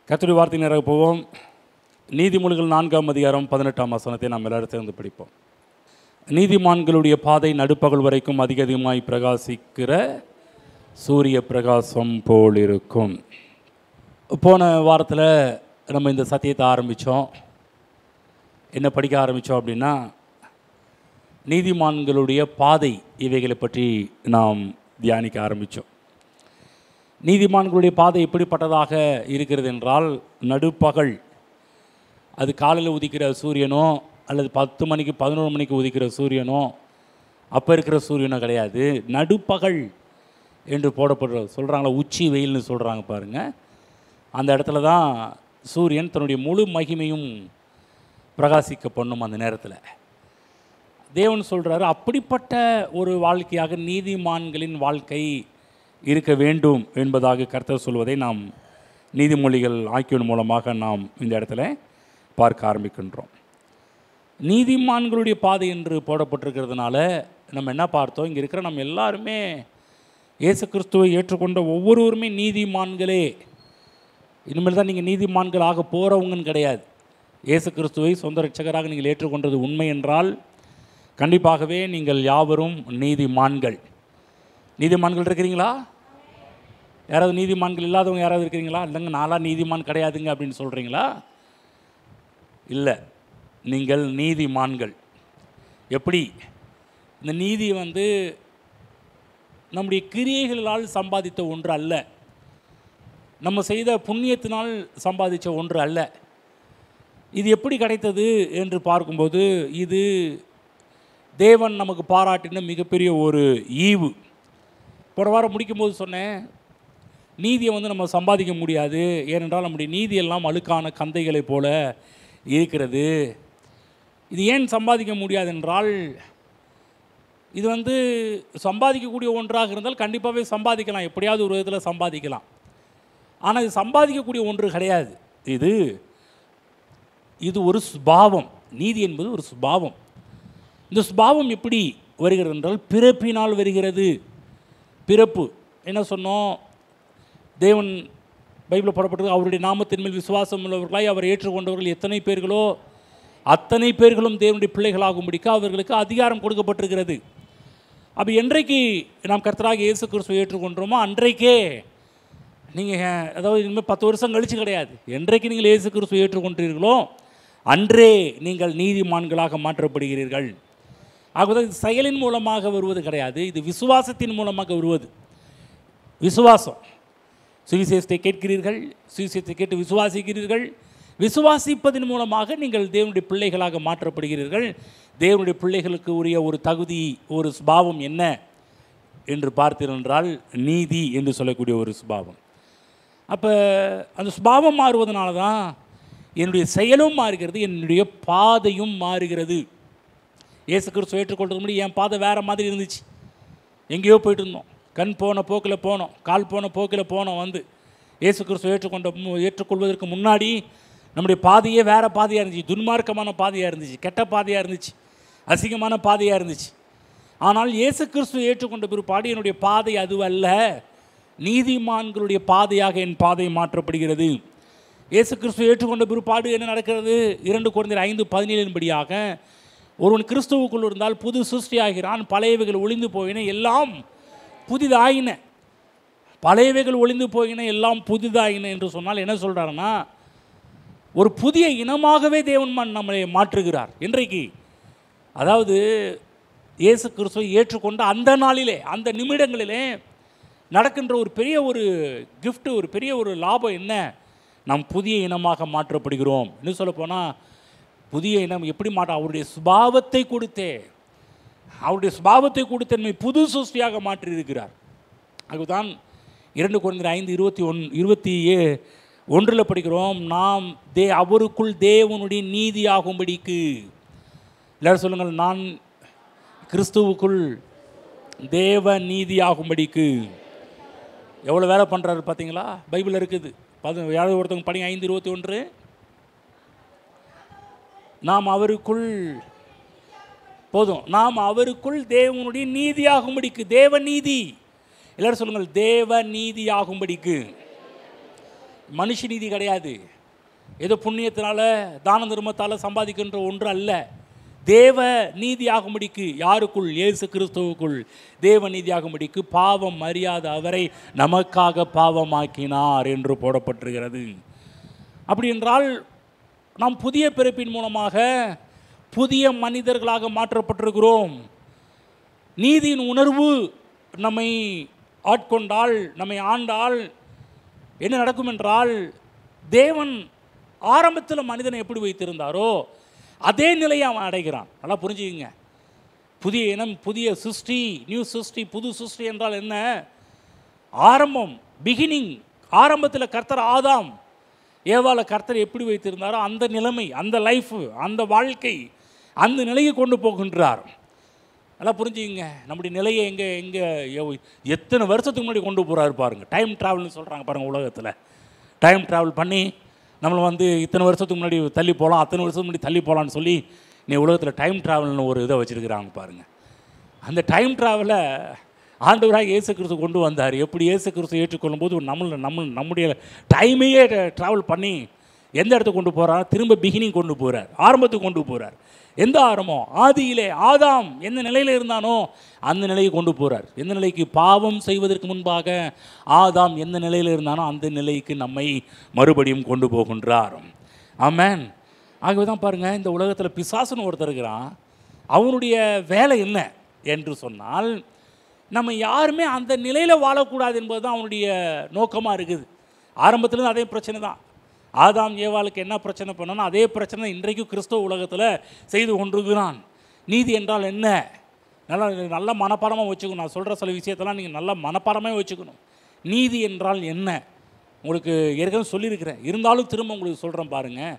கர்த்தருடைய வார்த்தை நேராக போவோம். நீதிமொழிகள் 4ஆம் அதிகாரம் 18ஆம் வசனத்தை நாம் எல்லாரும் சேர்ந்து படிப்போம். நீதிமான்களுடைய பாதை நடுப்பகல் வரைக்கும் அதிகமாய் பிரகாசிக்கிற சூரிய பிரகாசம் போல் இருக்கும். போன வாரத்தில் நம்ம இந்த சத்தியத்தை ஆரம்பித்தோம். என்ன படிக்க ஆரம்பித்தோம் அப்படின்னா, நீதிமான்களுடைய பாதை இவைகளை பற்றி நாம் தியானிக்க ஆரம்பித்தோம். நீதிமான்களுடைய பாதை எப்படிப்பட்டதாக இருக்கிறது என்றால், நடுப்பகல், அது காலையில் உதிக்கிற சூரியனோ அல்லது 10 மணிக்கு 11 மணிக்கு உதிக்கிற சூரியனோ அப்போ இருக்கிற சூரியனோ கிடையாது. நடுப்பகல் என்று போடப்படுற சொல்கிறாங்களா, உச்சி வெயில்னு சொல்கிறாங்க பாருங்கள். அந்த இடத்துல தான் சூரியன் தன்னுடைய முழு மகிமையும் பிரகாசிக்க பண்ணும். அந்த நேரத்தில் தேவன் சொல்கிறாரு, அப்படிப்பட்ட ஒரு வாழ்க்கையாக நீதிமான்களின் வாழ்க்கை இருக்க வேண்டும் என்பதாக கர்த்தர் சொல்வதை நாம் நீதிமொழிகள் ஆக்கியோன் மூலமாக நாம் இந்த இடத்துல பார்க்க ஆரம்பிக்கின்றோம். நீதிமான்களுடைய பாதை என்று போடப்பட்டிருக்கிறதுனால நம்ம என்ன பார்த்தோம், இங்கே இருக்கிற நம்ம எல்லாருமே இயேசு கிறிஸ்துவை ஏற்றுக்கொண்ட ஒவ்வொருவருமே நீதிமான்களே. இனிமேல் தான் நீங்கள் நீதிமான்கள் ஆக போகிறவங்கன்னு கிடையாது. இயேசு கிறிஸ்துவை சொந்த ரட்சகராக நீங்கள் ஏற்றுக்கொண்டது உண்மை என்றால் கண்டிப்பாகவே நீங்கள் யாவரும் நீதிமான்கள். நீதிமான்கள் இருக்கிறீங்களா? யாராவது நீதிமான்கள் இல்லாதவங்க யாராவது இருக்கிறீங்களா? இல்லைங்க நான்லாம் நீதிமான் கிடையாதுங்க அப்படின்னு சொல்கிறீங்களா? இல்லை, நீங்கள் நீதிமான்கள். எப்படி? இந்த நீதி நம்முடைய கிரியைகளால் சம்பாதித்த ஒன்று அல்ல, நம்ம செய்த புண்ணியத்தினால் சம்பாதித்த ஒன்று அல்ல. இது எப்படி கிடைத்தது என்று பார்க்கும்போது, இது தேவன் நமக்கு பாராட்டின மிகப்பெரிய ஒரு ஈவு. போன வாரம் முடிக்கும்போது சொன்னேன், நீதியை நம்ம சம்பாதிக்க முடியாது. ஏனென்றால் நம்முடைய நீதியெல்லாம் அழுக்கான கந்தைகளை போல இருக்கிறது. இது ஏன் சம்பாதிக்க முடியாது என்றால், இது சம்பாதிக்கக்கூடிய ஒன்றாக இருந்தால் கண்டிப்பாகவே சம்பாதிக்கலாம், எப்படியாவது ஒரு விதத்தில் சம்பாதிக்கலாம். ஆனால் இது சம்பாதிக்கக்கூடிய ஒன்று கிடையாது. இது ஒரு சுபாவம். நீதி என்பது ஒரு சுபாவம். இந்த சுபாவம் எப்படி வருகிறது என்றால், பிறப்பினால் வருகிறது. பிறப்பு என்ன சொன்னோம்? தேவன் பைபிளில் போடப்பட்டது, அவருடைய நாமத்தின் மேல் விசுவாசம் உள்ளவர்களாய் அவரை ஏற்றுக்கொண்டவர்கள் எத்தனை பேர்களோ அத்தனை பேர்களும் தேவனுடைய பிள்ளைகளாகும்படிக்கு அவர்களுக்கு அதிகாரம் கொடுக்கப்பட்டிருக்கிறது. அப்போ என்றைக்கு நாம் கர்த்தராகிய இயேசு கிறிஸ்துவை ஏற்றுக்கொண்டோமோ அன்றைக்கே நீங்கள், அதாவது இனிமேல் 10 வருஷம் கழித்து கிடையாது, என்றைக்கு நீங்கள் இயேசு கிறிஸ்துவை ஏற்றுக்கொண்டீர்களோ அன்றே நீங்கள் நீதிமான்களாக மாற்றப்படுகிறீர்கள். ஆகவே இது செயலின் மூலமாக வருவது கிடையாது, இது விசுவாசத்தின் மூலமாக வருவது. விசுவாசம், சுவிசேஷத்தை கேட்கிறீர்கள், சுவிசேஷத்தை கேட்டு விசுவாசிக்கிறீர்கள், விசுவாசிப்பதன் மூலமாக நீங்கள் தேவனுடைய பிள்ளைகளாக மாற்றப்படுகிறீர்கள். தேவனுடைய பிள்ளைகளுக்கு உரிய ஒரு தகுதி, ஒரு சுபாவம் என்ன என்று பார்த்தீர்கள் என்றால், நீதி என்று சொல்லக்கூடிய ஒரு சுபாவம். அப்போ அந்த சுபாவம் மாறுவதனால தான் என்னுடைய செயலும் மாறுகிறது, என்னுடைய பாதையும் மாறுகிறது. இயேசு கிறிஸ்துவை ஏற்றுக்கொள்றது முன்னாடி என் பாதை வேறு மாதிரி இருந்துச்சு. எங்கேயோ போயிட்டு இருந்தோம், கண் போன போக்கில் போனோம், கால் போன போக்கில் போனோம். இயேசு கிறிஸ்துவை ஏற்றுக்கொள்வதற்கு முன்னாடி நம்முடைய பாதையே வேறு பாதையாக இருந்துச்சு, துன்மார்க்கமான பாதையாக இருந்துச்சு, கெட்ட பாதையாக இருந்துச்சு, அசிங்கமான பாதையாக இருந்துச்சு. ஆனால் இயேசு கிறிஸ்துவை ஏற்றுக்கொண்ட பிற்பாடு என்னுடைய பாதை அதுவல்ல, நீதிமான்களுடைய பாதையாக என் பாதை மாற்றப்படுகிறது. இயேசு கிறிஸ்துவை ஏற்றுக்கொண்ட பிற்பாடு என்ன நடக்கிறது? 2 கொரிந்தியர் 5:17 படியாக, ஒருவன் கிறிஸ்துவுக்குள் இருந்தால் புது சிருஷ்டியாகிறான், பழையவைகள் ஒளிந்து போயின எல்லாம் புதிதாயின. பழையவைகள் ஒளிந்து போயின எல்லாம் புதிதாயின என்று சொன்னால் என்ன சொல்கிறாருன்னா, ஒரு புதிய இனமாகவே தேவன் நம்மளை மாற்றுகிறார். இன்றைக்கு அதாவது இயேசு கிறிஸ்துவை ஏற்றுக்கொண்ட அந்த நாளிலே, அந்த நிமிடங்களிலே நடக்கின்ற ஒரு பெரிய ஒரு கிஃப்ட், ஒரு பெரிய ஒரு லாபம் என்ன? நாம் புதிய இனமாக மாற்றப்படுகிறோம். இன்னும் சொல்லப்போனால், புதிய இனம் எப்படி அவருடைய சுபாவத்தை கொடுத்தே, அவருடைய சுபாவத்தை கொடுத்து நம்மை புது சிருஷ்டியாக மாற்றியிருக்கிறார். அதுதான் 2 கொரிந்தியர் 5:21 படிக்கிறோம், நாம் அவருக்குள் தேவனுடைய நீதியாகும்படிக்கு. எல்லாரும் சொல்லுங்கள், நான் கிறிஸ்துவுக்குள் தேவ நீதியாகும்படிக்கு. எவ்வளோ வேலை பண்ணுறாரு பார்த்தீங்களா? பைபிளில் இருக்குது. யாராவது ஒருத்தவங்க படி 5:21. நாம் அவருக்குள், போதும், நாம் அவருக்குள் தேவனுடைய நீதியாகும்படிக்கு. தேவ நீதி, எல்லாரும் சொல்லுங்கள், தேவ நீதியாகும்படிக்கு. மனுஷ நீதி கிடையாது. ஏதோ புண்ணியத்தினால தான தர்மத்தால் சம்பாதிக்கின்ற ஒன்று அல்ல. தேவ நீதியாகும்படிக்கு, யாருக்குள்? இயேசு கிறிஸ்துவுக்குள் தேவ நீதியாகும்படிக்கு பாவம் அறியாத அவரை நமக்காக பாவமாக்கினார் என்று போடப்பட்டிருக்கிறது. அப்படி என்றால் நாம் புதிய பிறப்பின் மூலமாக புதிய மனிதர்களாக மாற்றப்பட்டிருக்கிறோம். நீதியின் உணர்வு நம்மை ஆட்கொண்டால், நம்மை ஆண்டால் என்ன நடக்கும் என்றால், தேவன் ஆரம்பத்தில் மனிதனை எப்படி வைத்திருந்தாரோ அதே நிலையை அவன் அடைகிறான். நல்லா புரிஞ்சுக்கங்க. புதிய இனம், புதிய சிருஷ்டி, நியூ சிருஷ்டி, புது சிருஷ்டி என்றால் என்ன? ஆரம்பம், பிகினிங். ஆரம்பத்தில் கர்த்தர் ஆதாம் ஏவாளை கர்த்தர் எப்படி வைத்திருந்தாரோ அந்த நிலைமை, அந்த லைஃப், அந்த வாழ்க்கை, அந்த நிலையை கொண்டு போகின்றார். நல்லா புரிஞ்சுங்க. நம்முடைய நிலையை எங்கே எத்தனை வருஷத்துக்கு முன்னாடி கொண்டு போகிறாரு பாருங்கள். டைம் ட்ராவல்னு சொல்கிறாங்க பாருங்கள். உலகத்தில் டைம் ட்ராவல் பண்ணி நம்மளை இத்தனை வருஷத்துக்கு முன்னாடி தள்ளி போகலாம், அத்தனை வருஷத்துக்கு முன்னாடி தள்ளி போகலான்னு சொல்லி நீ உலகத்தில் டைம் ட்ராவல்னு ஒரு இதை வச்சுருக்கிறாங்க பாருங்கள். அந்த டைம் ட்ராவலை ஆண்டவராக இயேசு கிறிஸ்து கொண்டு வந்தார். எப்படி இயேசு கிறிஸ்து ஏற்றுக்கொள்ளும் போது நம்முடைய டைமையே ட்ராவல் பண்ணி எந்த இடத்துக்கு கொண்டு போகிறார்? திரும்ப பிகினிங் கொண்டு போகிறார், ஆரம்பத்துக்கு கொண்டு போகிறார். எந்த ஆரம்பம்? ஆதியிலே ஆதாம் எந்த நிலையில் இருந்தானோ அந்த நிலையை கொண்டு போகிறார். எந்த நிலைக்கு? பாவம் செய்வதற்கு முன்பாக ஆதாம் எந்த நிலையில் இருந்தானோ அந்த நிலைக்கு நம்மை மறுபடியும் கொண்டு போகின்றார். ஆமென். ஆகவே தான் பாருங்கள், இந்த உலகத்தில் பிசாசுன்னு ஒருத்தர் இருக்கிறான். அவனுடைய வேலை என்ன என்று சொன்னால், நம்ம யாருமே அந்த நிலையில் வாழக்கூடாது என்பது தான் அவனுடைய நோக்கமாக இருக்குது. ஆரம்பத்துலேருந்து அதே பிரச்சனை தான். ஆதாம் ஏவாளுக்கு என்ன பிரச்சனை பண்ணணும் அதே பிரச்சனை இன்றைக்கும் கிறிஸ்தவ உலகத்தில் செய்து கொண்டிருக்கிறான். நீதி என்றால் என்ன? நல்ல மனப்பாடமாக வச்சுக்கணும். நான் சொல்கிற சில விஷயத்தெல்லாம் நீங்கள் நல்ல மனப்பாடமாக வச்சுக்கணும். நீதி என்றால் என்ன உங்களுக்கு ஏற்கனவே சொல்லியிருக்கிறேன், இருந்தாலும் திரும்ப உங்களுக்கு சொல்கிறேன் பாருங்கள்.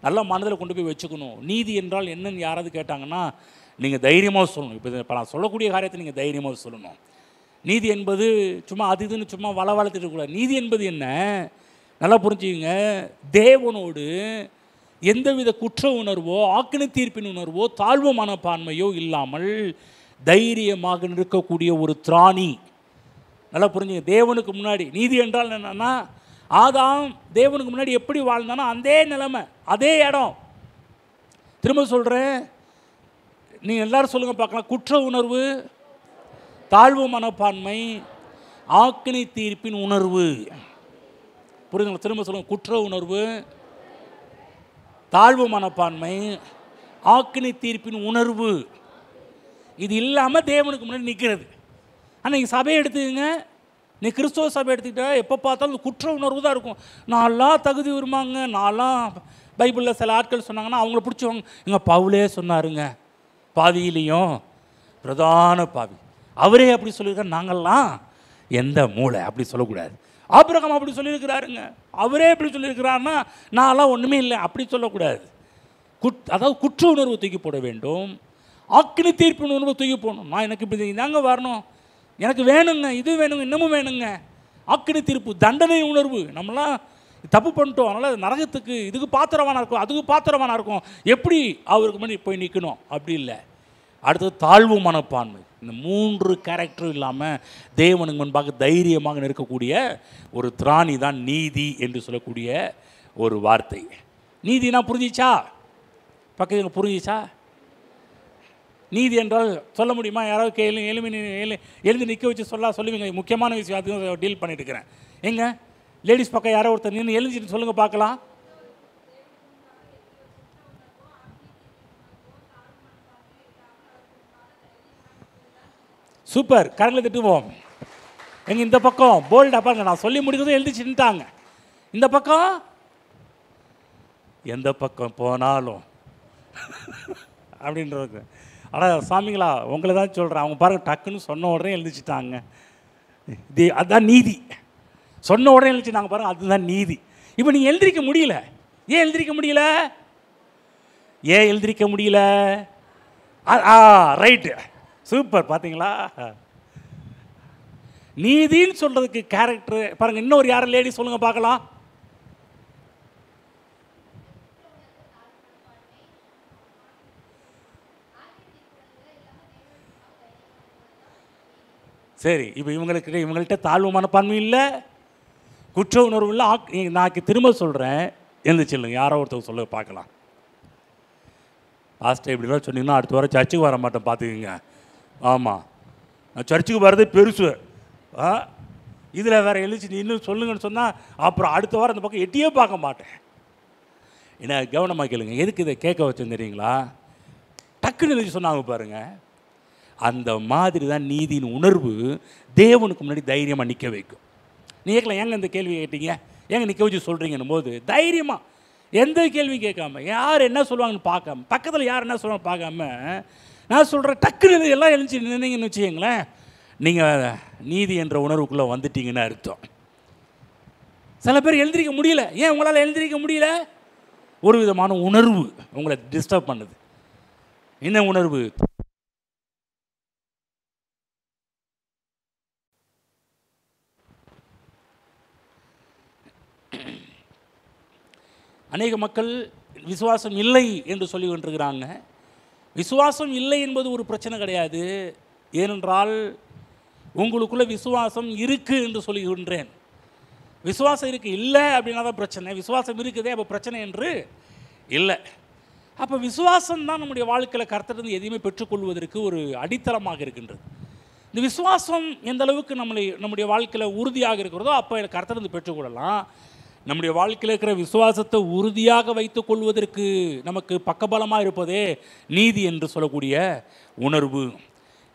நல்ல மனதில் கொண்டு போய் வச்சுக்கணும். நீதி என்றால் என்னன்னு யாராவது கேட்டாங்கன்னா நீங்கள் தைரியமாக சொல்லணும். இப்போ நான் சொல்லக்கூடிய காரியத்தை நீங்கள் தைரியமாக சொல்லணும். நீதி என்பது சும்மா அது இதுன்னு சும்மா வளர்த்துட்டு இருக்கக்கூடாது. நீதி என்பது என்ன? நல்லா புரிஞ்சுங்க. தேவனோடு எந்தவித குற்ற உணர்வோ, ஆக்கினை தீர்ப்பின் உணர்வோ, தாழ்வு மனப்பான்மையோ இல்லாமல் தைரியமாக நிற்கக்கூடிய ஒரு திராணி. நல்லா புரிஞ்சுங்க. தேவனுக்கு முன்னாடி நீதி என்றால் என்னன்னா, ஆதாம் தேவனுக்கு முன்னாடி எப்படி வாழ்ந்தானோ அதே நிலைமை, அதே இடம். திரும்ப சொல்கிறேன், நீங்கள் எல்லாரும் சொல்லுங்கள் பார்க்கலாம். குற்ற உணர்வு, தாழ்வு மனப்பான்மை, ஆக்கினை தீர்ப்பின் உணர்வு. புரியுதுங்களா? திரும்ப சொல்லுங்கள். குற்ற உணர்வு, தாழ்வு மனப்பான்மை, ஆக்கினை தீர்ப்பின் உணர்வு. இது இல்லாமல் தேவனுக்கு முன்னாடி நிற்கிறது. ஆனால் நீங்கள் சபையை எடுத்துக்கங்க, நீ கிறிஸ்தவ சபை எடுத்துக்கிட்டா எப்போ பார்த்தாலும் குற்ற உணர்வு தான் இருக்கும். நான்லாம் தகுதி வருமாங்க, நான்லாம் பைபிளில் சில ஆட்கள் சொன்னாங்கன்னா அவங்கள பிடிச்சவங்க. எங்கள் பவுலே சொன்னாருங்க, பாவியிலையும் பிரதான பாவி, அவரே அப்படி சொல்லியிருக்காரு. நாங்கள்லாம் எந்த மூளை அப்படி சொல்லக்கூடாது. ஆபிரகாம் அப்படி சொல்லியிருக்கிறாருங்க, அவரே எப்படி சொல்லியிருக்கிறாருன்னா நான்லாம் ஒன்றுமே இல்லை அப்படி சொல்லக்கூடாது. அதாவது குற்ற உணர்வு தூக்கி போட வேண்டும், ஆக்கினை தீர்ப்பின் உணர்வு தூக்கி போடணும். நான் எனக்கு இப்படி தாங்க வரணும், எனக்கு வேணுங்க, இது வேணுங்க, இன்னமும் வேணுங்க. ஆக்கினை தீர்ப்பு, தண்டனை உணர்வு. நம்மளாம் தப்பு பண்ணிட்டோம், அதனால் நரகத்துக்கு இதுக்கு பாத்திரவானா இருக்கும், அதுக்கு பாத்திரவானா இருக்கும், எப்படி அவருக்கு முன்னாடி போய் நிற்கணும் அப்படி இல்லை. அடுத்தது தாழ்வு மனப்பான்மை. இந்த 3 கேரக்டரும் இல்லாமல் தேவனுக்கு முன்பாக தைரியமாக நிற்கக்கூடிய ஒரு திராணி தான் நீதி என்று சொல்லக்கூடிய ஒரு வார்த்தை. நீதினா புரிஞ்சிச்சா? பக்கத்தில் புரிஞ்சிச்சா? நீதி என்றால் சொல்ல முடியுமா? யாராவது எழுந்து நிற்க வச்சு சொல்லுவீங்க. முக்கியமான விஷயம் அதுவும் டீல் பண்ணிட்டு இருக்கிறேன். எங்க லேடிஸ் பக்கம் யாரோ ஒருத்தர் நின்று எழுந்திட்டு சொல்லுங்கள் பார்க்கலாம். சூப்பர், கரங்களை திட்டுவோம். எங்க இந்த பக்கம் போல்டா பாருங்க, நான் சொல்லி முடிக்கிறதும் எழுதிச்சுட்டாங்க. இந்த பக்கம் எந்த பக்கம் போனாலும் அப்படின்றது. ஆனால் சாமிங்களா உங்களை தான் சொல்கிறேன், அவங்க பாருங்கள் டக்குன்னு சொன்ன உடனே எழுதிச்சிட்டாங்க. அதுதான் நீதி. சொன்ன உடனே எழுதிச்சிட்டாங்க பாருங்கள், அதுதான் நீதி. இப்போ நீங்கள் எழுந்திரிக்க முடியல. ஏன் எழுந்திரிக்க முடியல? ஏன் எழுந்திரிக்க முடியல? Right, super. பார்த்தீங்களா? நீதின்னு சொல்கிறதுக்கு கேரக்டர் பாருங்கள். இன்னொரு யாரும் லேடி சொல்லுங்கள் பார்க்கலாம். சரி, இப்போ இவங்கள்ட்ட தாழ்வு மனப்பான்மை இல்லை, குற்ற உணர்வு இல்லை. நான் திரும்ப சொல்கிறேன், எழுந்துச்சில்லுங்க. யாரோ ஒருத்தர் சொல்ல பார்க்கலாம். லாஸ்ட் இப்படிலாம் சொன்னீங்கன்னா அடுத்த வாரம் சர்ச்சுக்கு வர மாட்டேன் பார்த்துக்குங்க. ஆமாம், நான் சர்ச்சுக்கு வர்றதே பெருசு. இதில் வேறு எழுச்சி நீ இன்னும் சொல்லுங்கன்னு சொன்னால் அப்புறம் அடுத்த வாரம் அந்த பக்கம் எட்டியே பார்க்க மாட்டேன். என்ன கவனமாக கேளுங்க. எதுக்கு இதை கேட்க வச்சேன் தெரியுங்களா? டக்குன்னு எழுதி சொன்னாங்க பாருங்கள். அந்த மாதிரி தான் நீதியின் உணர்வு தேவனுக்கு முன்னாடி தைரியமாக நிற்க வைக்கும். நீ கேட்கலாம், ஏங்க இந்த கேள்வி கேட்டீங்க, ஏங்க நிற்க வச்சு சொல்கிறீங்கன்னும் போது தைரியமாக எந்த கேள்வியும் கேட்காம, யார் என்ன சொல்லுவாங்கன்னு பார்க்காம, பக்கத்தில் யார் என்ன சொல்லுவாங்க பார்க்காம, நான் சொல்கிறேன் டக்குன்னு எல்லாம் எழுச்சி நின்னீங்கன்னு வச்சுக்கங்களேன், நீங்கள் நீதி என்ற உணர்வுக்குள்ளே வந்துட்டீங்கன்னு அர்த்தம். சில பேர் எழுந்திரிக்க முடியல. ஏன் உங்களால் எழுந்திரிக்க முடியல? ஒரு விதமான உணர்வு உங்களை டிஸ்டர்ப் பண்ணுது. என்ன உணர்வு? அநேக மக்கள் விசுவாசம் இல்லை என்று சொல்லி கொண்டிருக்கிறாங்க. விசுவாசம் இல்லை என்பது ஒரு பிரச்சனை கிடையாது. ஏனென்றால் உங்களுக்குள்ளே விசுவாசம் இருக்குது என்று சொல்லுகின்றேன். விசுவாசம் இருக்குது இல்லை அப்படின்னா தான் பிரச்சனை. விசுவாசம் இருக்குதே அப்போ பிரச்சனை என்று இல்லை. அப்போ விசுவாசம் தான் நம்முடைய வாழ்க்கையில் கர்த்தரிடமிருந்து எதையுமே பெற்றுக்கொள்வதற்கு ஒரு அடித்தளமாக இருக்கின்றது. இந்த விசுவாசம் எந்த அளவுக்கு நம்முடைய வாழ்க்கையில் உறுதியாக இருக்கிறதோ அப்போ கர்த்தரிடமிருந்து பெற்றுக்கொள்ளலாம். நம்முடைய வாழ்க்கையில் இருக்கிற விசுவாசத்தை உறுதியாக வைத்துக் கொள்வதற்கு நமக்கு பக்கபலமாக இருப்பதே நீதி என்று சொல்லக்கூடிய உணர்வு.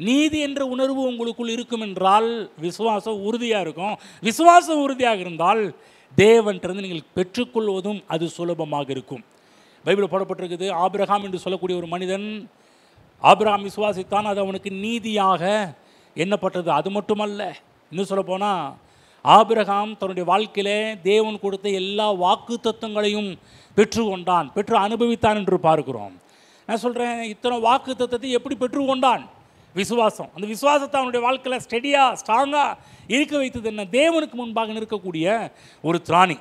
நீதி என்ற உணர்வு உங்களுக்குள் இருக்கும் என்றால் விசுவாசம் உறுதியாக இருக்கும். விசுவாசம் உறுதியாக இருந்தால் தேவன்கிட்ட நீங்கள் பெற்றுக்கொள்வதும் அது சுலபமாக இருக்கும். பைபிளில் போடப்பட்டிருக்குது, ஆபிரகாம் என்று சொல்லக்கூடிய ஒரு மனிதன், ஆபிரகாம் விசுவாசித்தான், அது அவனுக்கு நீதியாக எண்ணப்பட்டது. அது மட்டுமல்ல, இன்னும் சொல்லப்போனால் ஆபிரகாம் தன்னுடைய வாழ்க்கையிலே தேவன் கொடுத்த எல்லா வாக்கு தத்துவங்களையும் பெற்றுக்கொண்டான், பெற்று அனுபவித்தான் என்று பார்க்கிறோம். நான் சொல்கிறேன், இத்தனை வாக்கு தத்துவத்தை எப்படி பெற்றுக்கொண்டான்? விசுவாசம். அந்த விசுவாசத்தை அவனுடைய வாழ்க்கையில் ஸ்டெடியாக ஸ்ட்ராங்காக இருக்க வைத்தது என்ன? தேவனுக்கு முன்பாக நிற்கக்கூடிய ஒரு திராணி.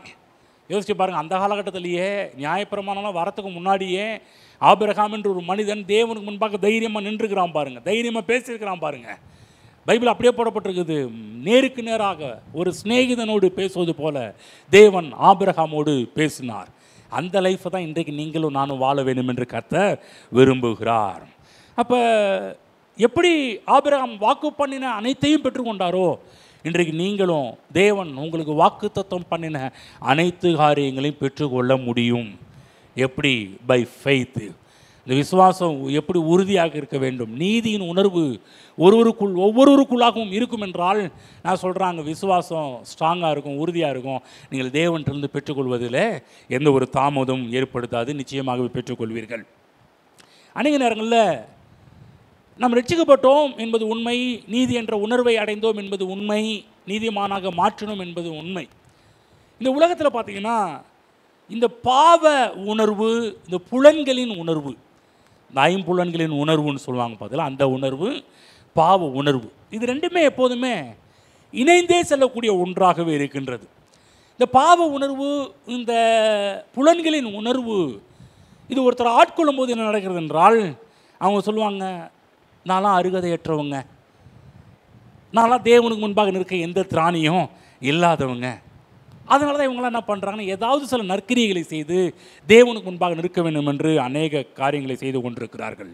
யோசிச்சு பாருங்கள், அந்த காலகட்டத்திலேயே நியாயப்பிரமாணம்லாம் வரத்துக்கு முன்னாடியே ஆபிரகாம் என்ற ஒரு மனிதன் தேவனுக்கு முன்பாக தைரியமாக நின்றுக்கிறான் பாருங்கள், தைரியமாக பேசியிருக்கிறான் பாருங்கள். பைபிள் அப்படியே போடப்பட்டிருக்குது. நேருக்கு நேராக ஒரு சிநேகிதனோடு பேசுவது போல தேவன் ஆபிரகாமோடு பேசினார். அந்த லைஃப்பை தான் இன்றைக்கு நீங்களும் நானும் வாழ வேண்டும் என்று கர்த்தர் விரும்புகிறார். அப்போ எப்படி ஆபிரகாம் வாக்கு பண்ணின அனைத்தையும் பெற்றுக்கொண்டாரோ, இன்றைக்கு நீங்களும் தேவன் உங்களுக்கு வாக்கு தத்துவம் பண்ணின அனைத்து காரியங்களையும் பெற்றுக்கொள்ள முடியும். எப்படி? By faith. இந்த விசுவாசம் எப்படி உறுதியாக இருக்க வேண்டும்? நீதியின் உணர்வு ஒவ்வொருவருக்குள்ளாகவும் இருக்கும் என்றால் நான் சொல்கிறாங்க, விசுவாசம் ஸ்ட்ராங்காக இருக்கும், உறுதியாக இருக்கும். நீங்கள் தேவன்கிட்டருந்து பெற்றுக்கொள்வதில் எந்த ஒரு தாமதமும் ஏற்படுத்தாது, நிச்சயமாகவே பெற்றுக்கொள்வீர்கள். அநேக நேரங்களில் நாம் ரட்சிக்கப்பட்டோம் என்பது உண்மை, நீதி என்ற உணர்வை அடைந்தோம் என்பது உண்மை, நீதிமானாக மாற்றணும் என்பது உண்மை. இந்த உலகத்தில் பார்த்திங்கன்னா இந்த பாவ உணர்வு, இந்த புலன்களின் உணர்வு, இந்த ஐம்புலன்களின் உணர்வுன்னு சொல்லுவாங்க பார்த்தீங்களா, அந்த உணர்வு, பாவ உணர்வு, இது ரெண்டுமே எப்போதுமே இணைந்தே செல்லக்கூடிய ஒன்றாகவே இருக்கின்றது. இந்த பாவ உணர்வு, இந்த புலன்களின் உணர்வு, இது ஒருத்தர் ஆட்கொள்ளும் போது என்ன நடக்கிறது என்றால், அவங்க சொல்லுவாங்க, நான்லாம் அருகதையற்றவங்க, நான்லாம் தேவனுக்கு முன்பாக நிற்க எந்த திராணியும் இல்லாதவங்க. அதனால தான் இவங்களாம் என்ன பண்ணுறாங்கன்னா, ஏதாவது சில நற்கிரியைகளை செய்து தேவனுக்கு முன்பாக நிற்க வேண்டும் என்று அநேக காரியங்களை செய்து கொண்டிருக்கிறார்கள்.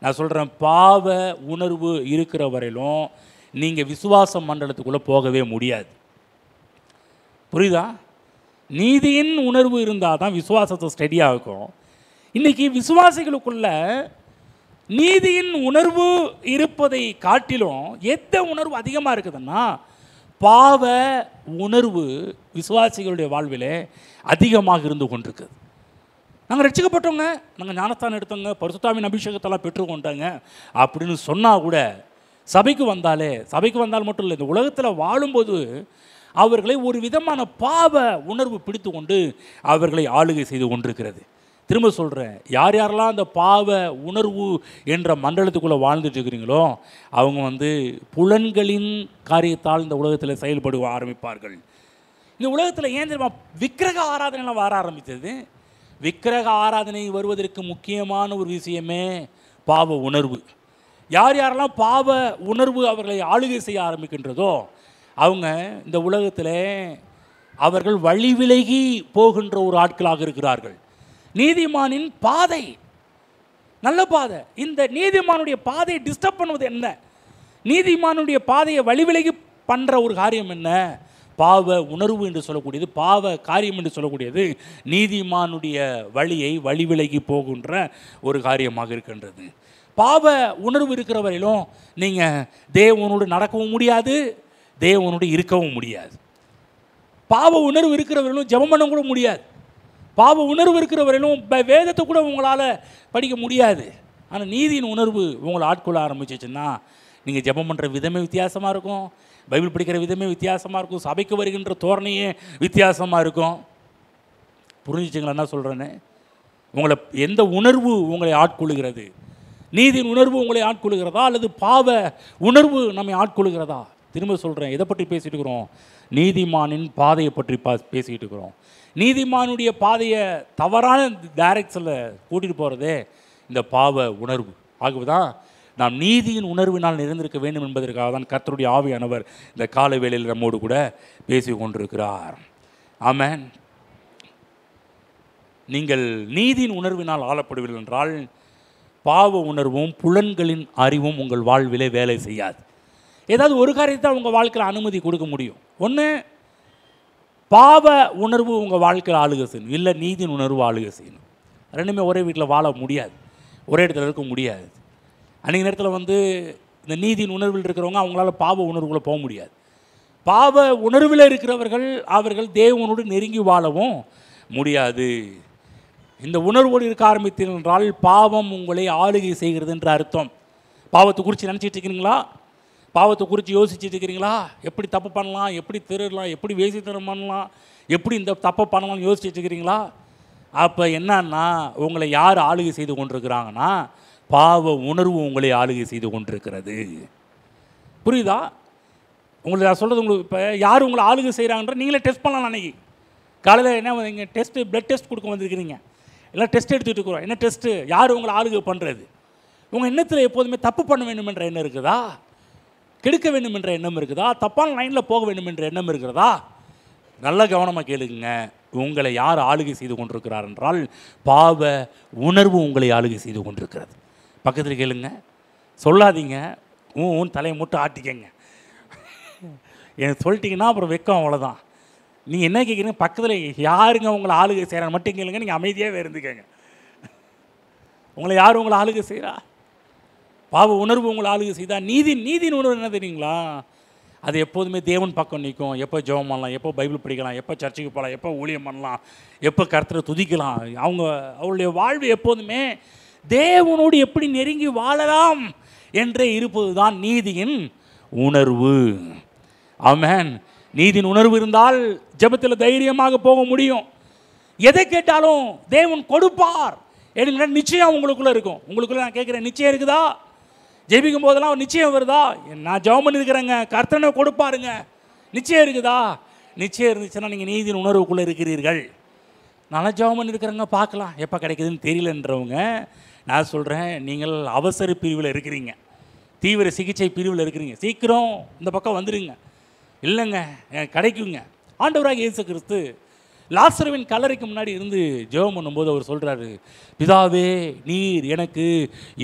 நான் சொல்கிறேன், பாவ உணர்வு இருக்கிற வரையிலும் நீங்கள் விசுவாச மண்டலத்துக்குள்ளே போகவே முடியாது. புரியுதா? நீதியின் உணர்வு இருந்தால் தான் விசுவாசத்தை ஸ்டடியாக இருக்கும். இன்றைக்கி விசுவாசிகளுக்குள்ள நீதியின் உணர்வு இருப்பதை காட்டிலும் எந்த உணர்வு அதிகமாக இருக்குதுன்னா, பாவ உணர்வு விசுவாசிகளுடைய வாழ்வில் அதிகமாக இருந்து கொண்டிருக்குது. நாங்கள் ரட்சிக்கப்பட்டோங்க, நாங்கள் ஞானஸ்தானம் எடுத்தோங்க, பரிசுத்தாவின் அபிஷேகத்தெல்லாம் பெற்றுக்கொண்டாங்க அப்படின்னு சொன்னால் கூட, சபைக்கு வந்தால் மட்டும் இல்லை, இந்த உலகத்தில் வாழும்போது அவர்களை ஒரு விதமான பாவ உணர்வு பிடித்து கொண்டு அவர்களை ஆளுகை செய்து கொண்டிருக்கிறது. திரும்ப சொல்கிறேன், யார் யாரெல்லாம் அந்த பாவ உணர்வு என்ற மண்டலத்துக்குள்ளே வாழ்ந்துட்டு இருக்கிறீங்களோ அவங்க புலன்களின் காரியத்தால் இந்த உலகத்தில் செயல்பட ஆரம்பிப்பார்கள். இந்த உலகத்தில் ஏன் தெரியுமா விக்கிரக ஆராதனைலாம் வர ஆரம்பித்தது? விக்கிரக ஆராதனை வருவதற்கு முக்கியமான ஒரு விஷயமே பாவ உணர்வு. யார் யாரெல்லாம் பாவ உணர்வு அவர்களை ஆளுகை செய்ய ஆரம்பிக்கின்றதோ அவங்க இந்த உலகத்தில் அவர்கள் வழி விலகி போகின்ற ஒரு ஆட்களாக இருக்கிறார்கள். நீதிமானின் பாதை நல்ல பாதை. இந்த நீதிமானுடைய பாதையை டிஸ்டர்ப் பண்ணுவது என்ன? நீதிமானுடைய பாதையை வழி விலகி பண்ணுற ஒரு காரியம் என்ன? பாவ உணர்வு என்று சொல்லக்கூடியது, பாவ காரியம் என்று சொல்லக்கூடியது நீதிமானுடைய வழியை வழி விலகி போகின்ற ஒரு காரியமாக இருக்கின்றது. பாவ உணர்வு இருக்கிற வரையிலும் நீங்கள் தேவனோடு நடக்கவும் முடியாது, தேவனோடு இருக்கவும் முடியாது. பாவ உணர்வு இருக்கிற வரையிலும் ஜெபம் பண்ண கூட முடியாது. பாவ உணர்வு இருக்கிற வரையிலும் வேதத்தை கூட உங்களால் படிக்க முடியாது. ஆனால் நீதியின் உணர்வு உங்களை ஆட்கொள்ள ஆரம்பிச்சிச்சுன்னா நீங்கள் ஜெபம் பண்ணுற விதமே வித்தியாசமாக இருக்கும், பைபிள் படிக்கிற விதமே வித்தியாசமாக இருக்கும், சபைக்கு வருகின்ற தோரணையே வித்தியாசமாக இருக்கும். புரிஞ்சிச்சுங்களா என்ன சொல்கிறேன்னு? உங்களை எந்த உணர்வு உங்களை ஆட்கொள்ளுகிறது? நீதியின் உணர்வு உங்களை ஆட்கொள்ளுகிறதா அல்லது பாவ உணர்வு நம்மை ஆட்கொள்ளுகிறதா? திரும்ப சொல்கிறேன், எதை பற்றி பேசிகிட்டு இருக்கிறோம்? நீதிமானின் பாதையை பற்றி பேசிக்கிட்டு இருக்கிறோம். நீதிமானுடைய பாதையை தவறான டைரக்ஷனில் கூட்டிகிட்டு போகிறதே இந்த பாவ உணர்வு. ஆகவேதான் நாம் நீதியின் உணர்வினால் நிறைந்திருக்க வேண்டும் என்பதற்காக தான் கர்த்தருடைய ஆவியானவர் இந்த காலை வேளையில் நம்மோடு கூட பேசி கொண்டிருக்கிறார். ஆமென். நீங்கள் நீதியின் உணர்வினால் ஆளப்படுவீர்கள் என்றால் பாவ உணர்வும் புலன்களின் அறிவும் உங்கள் வாழ்விலே வேலை செய்யாது. ஏதாவது ஒரு காரியத்தை உங்கள் வாழ்க்கையில் அனுமதி கொடுக்க முடியும். ஒன்று பாவ உணர்வு உங்கள் வாழ்க்கையில் ஆளுகை செய்யணும், இல்லை நீதியின் உணர்வு ஆளுகை செய்யணும். ரெண்டுமே ஒரே வீட்டில் வாழ முடியாது, ஒரே இடத்துல இருக்க முடியாது. அன்றைக்கு நேரத்தில் இந்த நீதியின் உணர்வில் இருக்கிறவங்க அவங்களால பாவ உணர்வுகளை போக முடியாது. பாவ உணர்வில் இருக்கிறவர்கள் அவர்கள் தேவனோடு நெருங்கி வாழவும் முடியாது. இந்த உணர்வோடு இருக்க ஆரம்பித்தீர்கள் என்றால் பாவம் உங்களை ஆளுகை செய்கிறது என்ற அர்த்தம். பாவத்தை குறித்து நினச்சிட்டு இருக்கிறீங்களா? பாவத்தை குறித்து யோசிச்சுட்டு இருக்கிறீங்களா? எப்படி தப்பு பண்ணலாம், எப்படி திருடலாம், எப்படி வேசித்தனம் பண்ணலாம், எப்படி இந்த தப்பை பண்ணலாம்னு யோசிச்சுட்டு இருக்கிறீங்களா? அப்போ என்னன்னா உங்களை யார் ஆளுகை செய்து கொண்டிருக்கிறாங்கன்னா பாவ உணர்வு உங்களை ஆளுகை செய்து கொண்டிருக்கிறது. புரியுதா உங்களுக்கு நான் சொல்கிறது? உங்களுக்கு இப்போ யார் உங்களை ஆளுகை செய்கிறாங்கன்ற நீங்களே டெஸ்ட் பண்ணலாம். அன்றைக்கி காலையில் என்ன நீங்கள் டெஸ்ட்டு பிளட் டெஸ்ட் கொடுக்க வந்திருக்கிறீங்க, எல்லாம் டெஸ்ட் எடுத்துகிட்டு இருக்கிறோம். என்ன டெஸ்ட்டு? யார் உங்களை ஆளுகை பண்ணுறது? உங்கள் எண்ணத்தில் எப்போதுமே தப்பு பண்ண வேண்டும் என்ற எண்ணம் இருக்குதா? கெடுக்க வேண்டும் என்ற எண்ணம் இருக்குதா? தப்பான லைனில் போக வேண்டும் என்ற எண்ணம் இருக்கிறதா? நல்ல கவனமாக கேளுங்க. உங்களை யார் ஆளுகை செய்து கொண்டிருக்கிறார் என்றால் பாவ உணர்வு உங்களை ஆளுகை செய்து கொண்டிருக்கிறது. பக்கத்தில் கேளுங்க, சொல்லாதீங்க, உன் தலையை மட்டும் ஆட்டிக்கங்க. எனக்கு சொல்லிட்டீங்கன்னா அப்புறம் வெக்கம், அவ்வளோதான். நீங்கள் என்ன கேட்குறீங்க? பக்கத்தில் யாருங்க உங்களை ஆளுகை செய்கிறாங்க மட்டும் கேளுங்க, நீங்கள் அமைதியாகவே இருந்துக்கங்க. உங்களை யார் உங்களை ஆளுகை செய்கிறா? பாவ உணர்வு உங்களை ஆளுகை செய்தா நீதியின் உணர்வு என்ன தெரியுங்களா? அது எப்போதுமே தேவன் பக்கம் நிற்கும். எப்போ ஜெபம் பண்ணலாம், எப்போ பைபிள் படிக்கலாம், எப்போ சர்ச்சுக்கு போகலாம், எப்போ ஊழியம் பண்ணலாம், எப்போ கர்த்தரை துதிக்கலாம். அவருடைய வாழ்வு எப்போதுமே தேவனோடு எப்படி நெருங்கி வாழலாம் என்றே இருப்பது தான் நீதியின் உணர்வு. ஆமென். நீதியின் உணர்வு இருந்தால் ஜெபத்தில் தைரியமாக போக முடியும். எதை கேட்டாலும் தேவன் கொடுப்பார் என்கிற நிச்சயம் உங்களுக்குள்ளே இருக்கும். உங்களுக்குள்ளே நான் கேட்குறேன், நிச்சயம் இருக்குதா? ஜெபிக்கும் போதெல்லாம் ஒரு நிச்சயம் வருதா? நான் ஜெபம் பண்ணியிருக்கிறேங்க, கர்த்தனை கொடுப்பாருங்க, நிச்சயம் இருக்குதா? நிச்சயம் இருந்துச்சுன்னா நீங்கள் நீதியின் உணர்வுக்குள்ளே இருக்கிறீர்கள். நல்லா ஜெபம் பண்ணியிருக்கிறேங்க, பார்க்கலாம் எப்போ கிடைக்குதுன்னு தெரியலன்றவங்க நான் சொல்கிறேன், நீங்கள் அவசர பிரிவில் இருக்கிறீங்க, தீவிர சிகிச்சை பிரிவில் இருக்கிறீங்க. சீக்கிரம் இந்த பக்கம் வந்துடுங்க. இல்லைங்க கிடைக்குங்க. ஆண்டவராக இயேசு கிறிஸ்து லாசருவின் கல்லறைக்கு முன்னாடி இருந்து ஜெபம் பண்ணும்போது அவர் சொல்கிறாரு, பிதாவே நீர் எனக்கு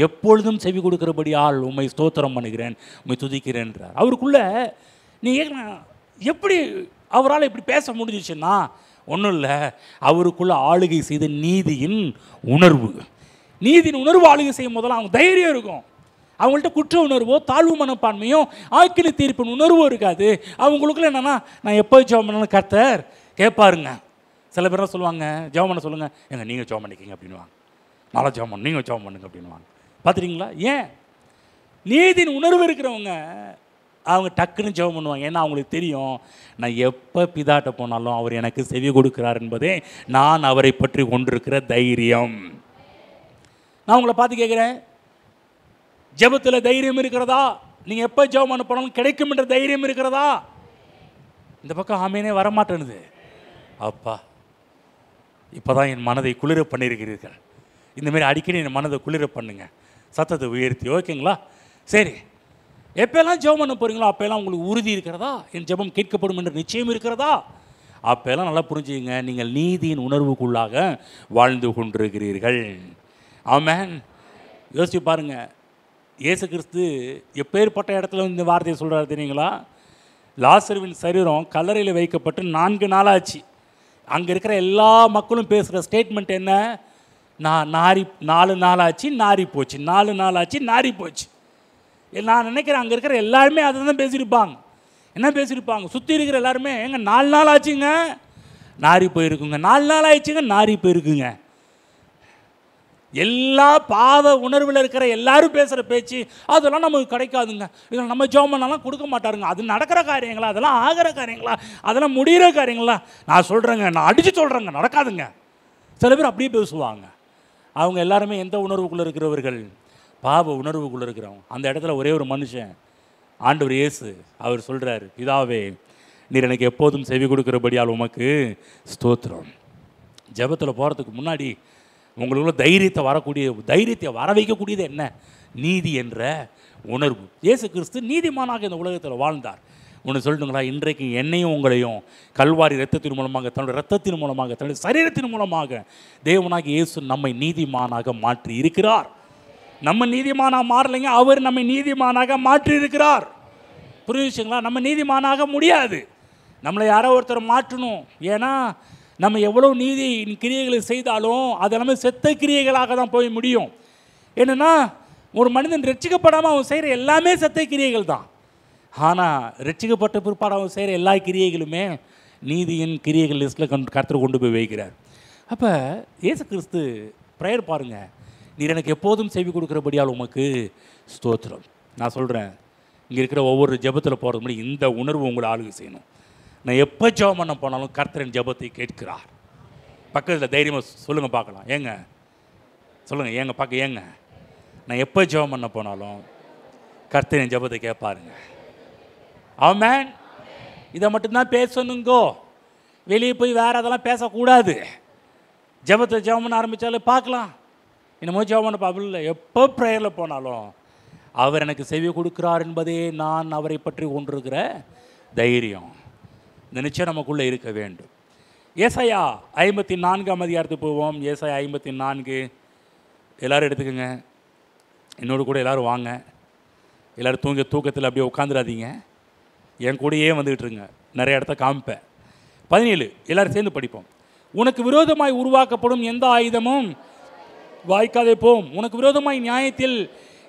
எப்பொழுதும் செவி கொடுக்கிறபடியால் உம்மை ஸ்தோத்திரம் பண்ணுகிறேன், உம்மை துதிக்கிறேன்றார். அவருக்குள்ளே நீ எப்படி அவரால் இப்படி பேச முடிஞ்சிச்சுன்னா ஒன்றும் இல்லை, அவருக்குள்ளே ஆளுகை செய்த நீதியின் உணர்வு. நீதியின் உணர்வு ஆளுகை செய்யும் போதெல்லாம் அவங்க தைரியம் இருக்கும். அவங்கள்ட்ட குற்ற உணர்வோ தாழ்வு மனப்பான்மையோ ஆக்கின தீர்ப்பின் உணர்வோ இருக்காது. அவங்களுக்குள்ள என்னென்னா நான் எப்போ ஜெபம் பண்ணாலும் கர்த்தர் கேட்பாருங்க. சில பேர் சொல்லுவாங்க, ஜெபம் பண்ண சொல்லுங்கள், எங்க நீங்கள் ஜெபம் பண்ணிக்கிங்க அப்படின்வாங்க. நல்லா ஜெபம் பண்ணு, நீங்கள் ஜெபம் பண்ணுங்க அப்படின்வாங்க. பார்த்துட்டீங்களா? ஏன்? நீதியின் உணர்வு இருக்கிறவங்க அவங்க டக்குன்னு ஜெபம் பண்ணுவாங்க. ஏன்னா அவங்களுக்கு தெரியும், நான் எப்போ பிதாட்ட போனாலும் அவர் எனக்கு செவி கொடுக்கிறார் என்பதே நான் அவரை பற்றி கொண்டிருக்கிற தைரியம். நான் உங்களை பார்த்து கேட்குறேன், ஜெபத்தில் தைரியம் இருக்கிறதா? நீங்கள் எப்போ ஜெபம் பண்ண போனாலும் கிடைக்கும் என்ற தைரியம் இருக்கிறதா? இந்த பக்கம் ஆமேனே வரமாட்டேனுது. அப்பா, இப்போ தான் என் மனதை குளிர பண்ணியிருக்கிறீர்கள். இந்தமாரி அடிக்கடி என் மனதை குளிர பண்ணுங்க, சத்தத்தை உயர்த்தி. ஓகேங்களா? சரி. எப்போல்லாம் ஜெபம் பண்ண போகிறீங்களோ அப்போல்லாம் உங்களுக்கு உறுதி இருக்கிறதா? என் ஜெபம் கேட்கப்படும் என்ற நிச்சயம் இருக்கிறதா? அப்போல்லாம் நல்லா புரிஞ்சுங்க, நீங்கள் நீதியின் உணர்வுக்குள்ளாக வாழ்ந்து கொண்டிருக்கிறீர்கள். ஆமென். யோசிச்சு பாருங்க, இயேசு கிறிஸ்து எப்பேற்பட்ட இடத்துல இந்த வார்த்தையை சொல்கிறாரு தெரியுங்களா? லாசருவின் சரீரம் கல்லறையில் வைக்கப்பட்டு 4 நாளாச்சு. அங்கே இருக்கிற எல்லா மக்களும் பேசுகிற ஸ்டேட்மெண்ட் என்ன? நாரி 4 நாளாச்சு, நாரி போச்சு, 4 நாளாச்சு, நாரி போச்சு. நான் நினைக்கிறேன் அங்கே இருக்கிற எல்லாருமே அதை தான் பேசியிருப்பாங்க. என்ன பேசியிருப்பாங்க? சுற்றி இருக்கிற எல்லாருமே, எங்க 4 நாள் ஆச்சுங்க, நாரி போயிருக்குங்க, 4 நாள் ஆயிடுச்சுங்க, நாரி போயிருக்குங்க. எல்லா பாவ உணர்வில் இருக்கிற எல்லாரும் பேசுகிற பேச்சு அதெல்லாம் நமக்கு கிடைக்காதுங்க. இதில் நம்ம ஜெபம் பண்ணாலும் கொடுக்க மாட்டாருங்க. அது நடக்கிற காரியங்களா? அதெல்லாம் ஆகிற காரியங்களா? அதெல்லாம் முடிகிற காரியங்களா? நான் சொல்கிறேங்க, நான் அடித்து சொல்கிறேங்க, நடக்காதுங்க. சில பேர் அப்படியே பேசுவாங்க. அவங்க எல்லாருமே எந்த உணர்வுக்குள்ளே இருக்கிறவர்கள்? பாவ உணர்வுக்குள்ளே இருக்கிறவங்க. அந்த இடத்துல ஒரே ஒரு மனுஷன், ஆண்டவர் இயேசு, அவர் சொல்கிறார், பிதாவே நீர் எனக்கு எப்போதும் செவி கொடுக்கிறபடியால் உமக்கு ஸ்தோத்திரம். ஜெபத்தில் போகிறதுக்கு முன்னாடி உங்களுக்குள்ள தைரியத்தை வர வைக்கக்கூடியது என்ன? நீதி என்ற உணர்வு. இயேசு கிறிஸ்து நீதிமானாக இந்த உலகத்தில் வாழ்ந்தார். ஒன்று சொல்லணுங்களா? இன்றைக்கு என்னையும் உங்களையும் கல்வாரி இரத்தத்தின் மூலமாக, தன்னுடைய இரத்தத்தின் மூலமாக, தன்னுடைய சரீரத்தின் மூலமாக தேவனாகி இயேசு நம்மை நீதிமானாக மாற்றி இருக்கிறார். நம்ம நீதிமானாக மாறலைங்க, அவர் நம்மை நீதிமானாக மாற்றி இருக்கிறார். புரிஞ்சுச்சுங்களா? நம்ம நீதிமானாக முடியாது. நம்மளை யாரோ ஒருத்தர் மாற்றணும். ஏன்னா நம்ம எவ்வளோ நீதி கிரியைகளை செய்தாலும் அது எல்லாமே செத்த கிரியைகளாக தான் போய் முடியும். என்னென்னா, ஒரு மனிதன் ரட்சிக்கப்படாமல் அவன் செய்கிற எல்லாமே செத்த கிரியைகள் தான். ஆனால் ரட்சிக்கப்பட்ட பிற்பாடு அவன் செய்கிற எல்லா கிரியைகளுமே நீதியின் கிரியைகள் லிஸ்ட்டில் கர்த்தர் கொண்டு போய் வைக்கிறார். அப்போ இயேசு கிறிஸ்து ப்ரேயர் பாருங்கள், நீர் எனக்கு எப்போதும் செவி கொடுக்குறபடியால் உமக்கு ஸ்தோத்திரம். நான் சொல்கிறேன், இங்கே இருக்கிற ஒவ்வொரு ஜெபத்தில் போகிறது முன்னாடி இந்த உணர்வு உங்களை ஆளுகை செய்யணும். நான் எப்போ ஜெபம் பண்ண போனாலும் கர்த்தரின் ஜெபத்தை கேட்கிறார். பக்கத்தில் தைரியமாக சொல்லுங்கள் பார்க்கலாம். ஏங்க சொல்லுங்கள், ஏங்க பார்க்க, ஏங்க நான் எப்போ ஜெபம் பண்ண போனாலும் கர்த்தரின் ஜெபத்தை கேட்பாருங்க. ஆமென். இதை மட்டும்தான் பேசணுங்கோ, வெளியே போய் வேறு அதெல்லாம் பேசக்கூடாது. ஜெபத்தை ஜெபம் பண்ண ஆரம்பித்தாலே பார்க்கலாம். என்னமோ ஜெபம் பண்ண பாபில் எப்போ ப்ரேயரில் போனாலும் அவர் எனக்கு செவி கொடுக்கிறார் என்பதே நான் அவரை பற்றி கொண்டிருக்கிற தைரியம். இந்த நிச்சயம் நமக்குள்ளே இருக்க வேண்டும். ஏசாயா 54ஆம் அதிகாரத்துக்கு போவோம். ஏசாயா 54. எல்லோரும் எடுத்துக்கோங்க, என்னோடு கூட எல்லோரும் வாங்க. எல்லோரும் தூக்கத்தில் அப்படியே உட்காந்துடாதீங்க, என் கூடயே வந்துக்கிட்டுருங்க. நிறைய இடத்த காமிப்பேன். 17 எல்லோரும் சேர்ந்து படிப்போம். உனக்கு விரோதமாய் உருவாக்கப்படும் எந்த ஆயுதமும் வாய்க்காதே போம். உனக்கு விரோதமாய் நியாயத்தில்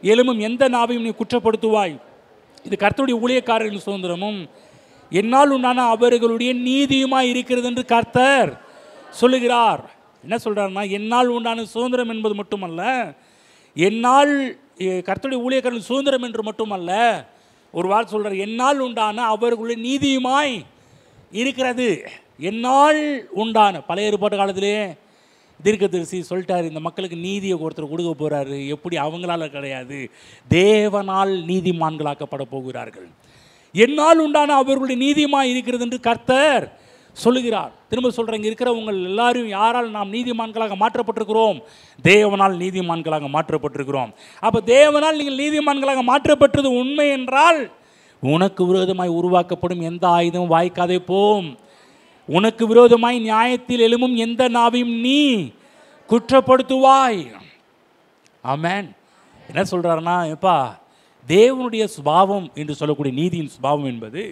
எழும்பும் எந்த நாவையும் நீ குற்றப்படுத்துவாய். இது கர்த்தருடைய ஊழியக்காரர்களின் சுதந்திரமும் என்னால் உண்டான அவர்களுடைய நீதியுமாய் இருக்கிறது என்று கர்த்தர் சொல்லுகிறார். என்ன சொல்கிறாருன்னா, என்னால் உண்டான சுதந்திரம் என்பது மட்டுமல்ல, என்னால் கர்த்தருடைய ஊழியக்காரர்களின் சுதந்திரம் என்று மட்டுமல்ல, ஒரு வார்த்தை சொல்கிறார், என்னால் உண்டான அவர்களுடைய நீதியுமாய் இருக்கிறது. என்னால் உண்டான பழைய ஏற்பாட்டு காலத்திலே தீர்க்கதரிசி சொல்லிட்டார், இந்த மக்களுக்கு நீதியை ஒருத்தர் கொடுக்க போகிறாரு. எப்படி? அவங்களால கிடையாது, தேவனால் நீதிமான்களாக்கப்பட போகிறார்கள். என்னால் உண்டான அவர்களுடைய நீதியுமாய் இருக்கிறது என்று கர்த்தர் சொல்லுகிறார். திரும்ப சொல்கிறேன், இங்கே இருக்கிற உங்கள் எல்லாரும் யாரால் நாம் நீதிமான்களாக மாற்றப்பட்டிருக்கிறோம்? தேவனால் நீதிமான்களாக மாற்றப்பட்டிருக்கிறோம். அப்போ தேவனால் நீங்கள் நீதிமான்களாக மாற்றப்பட்டது உண்மை என்றால், உனக்கு விரோதமாய் உருவாக்கப்படும் எந்த ஆயுதமும் வாய்க்காதே போம். உனக்கு விரோதமாய் நியாயத்தில் எழும்பும் எந்த நாவையும் நீ குற்றப்படுத்துவாய். ஆமென். என்ன சொல்கிறாருன்னா, எப்பா தேவனுடைய சுபாவம் என்று சொல்லக்கூடிய நீதியின் சுபாவம் என்பது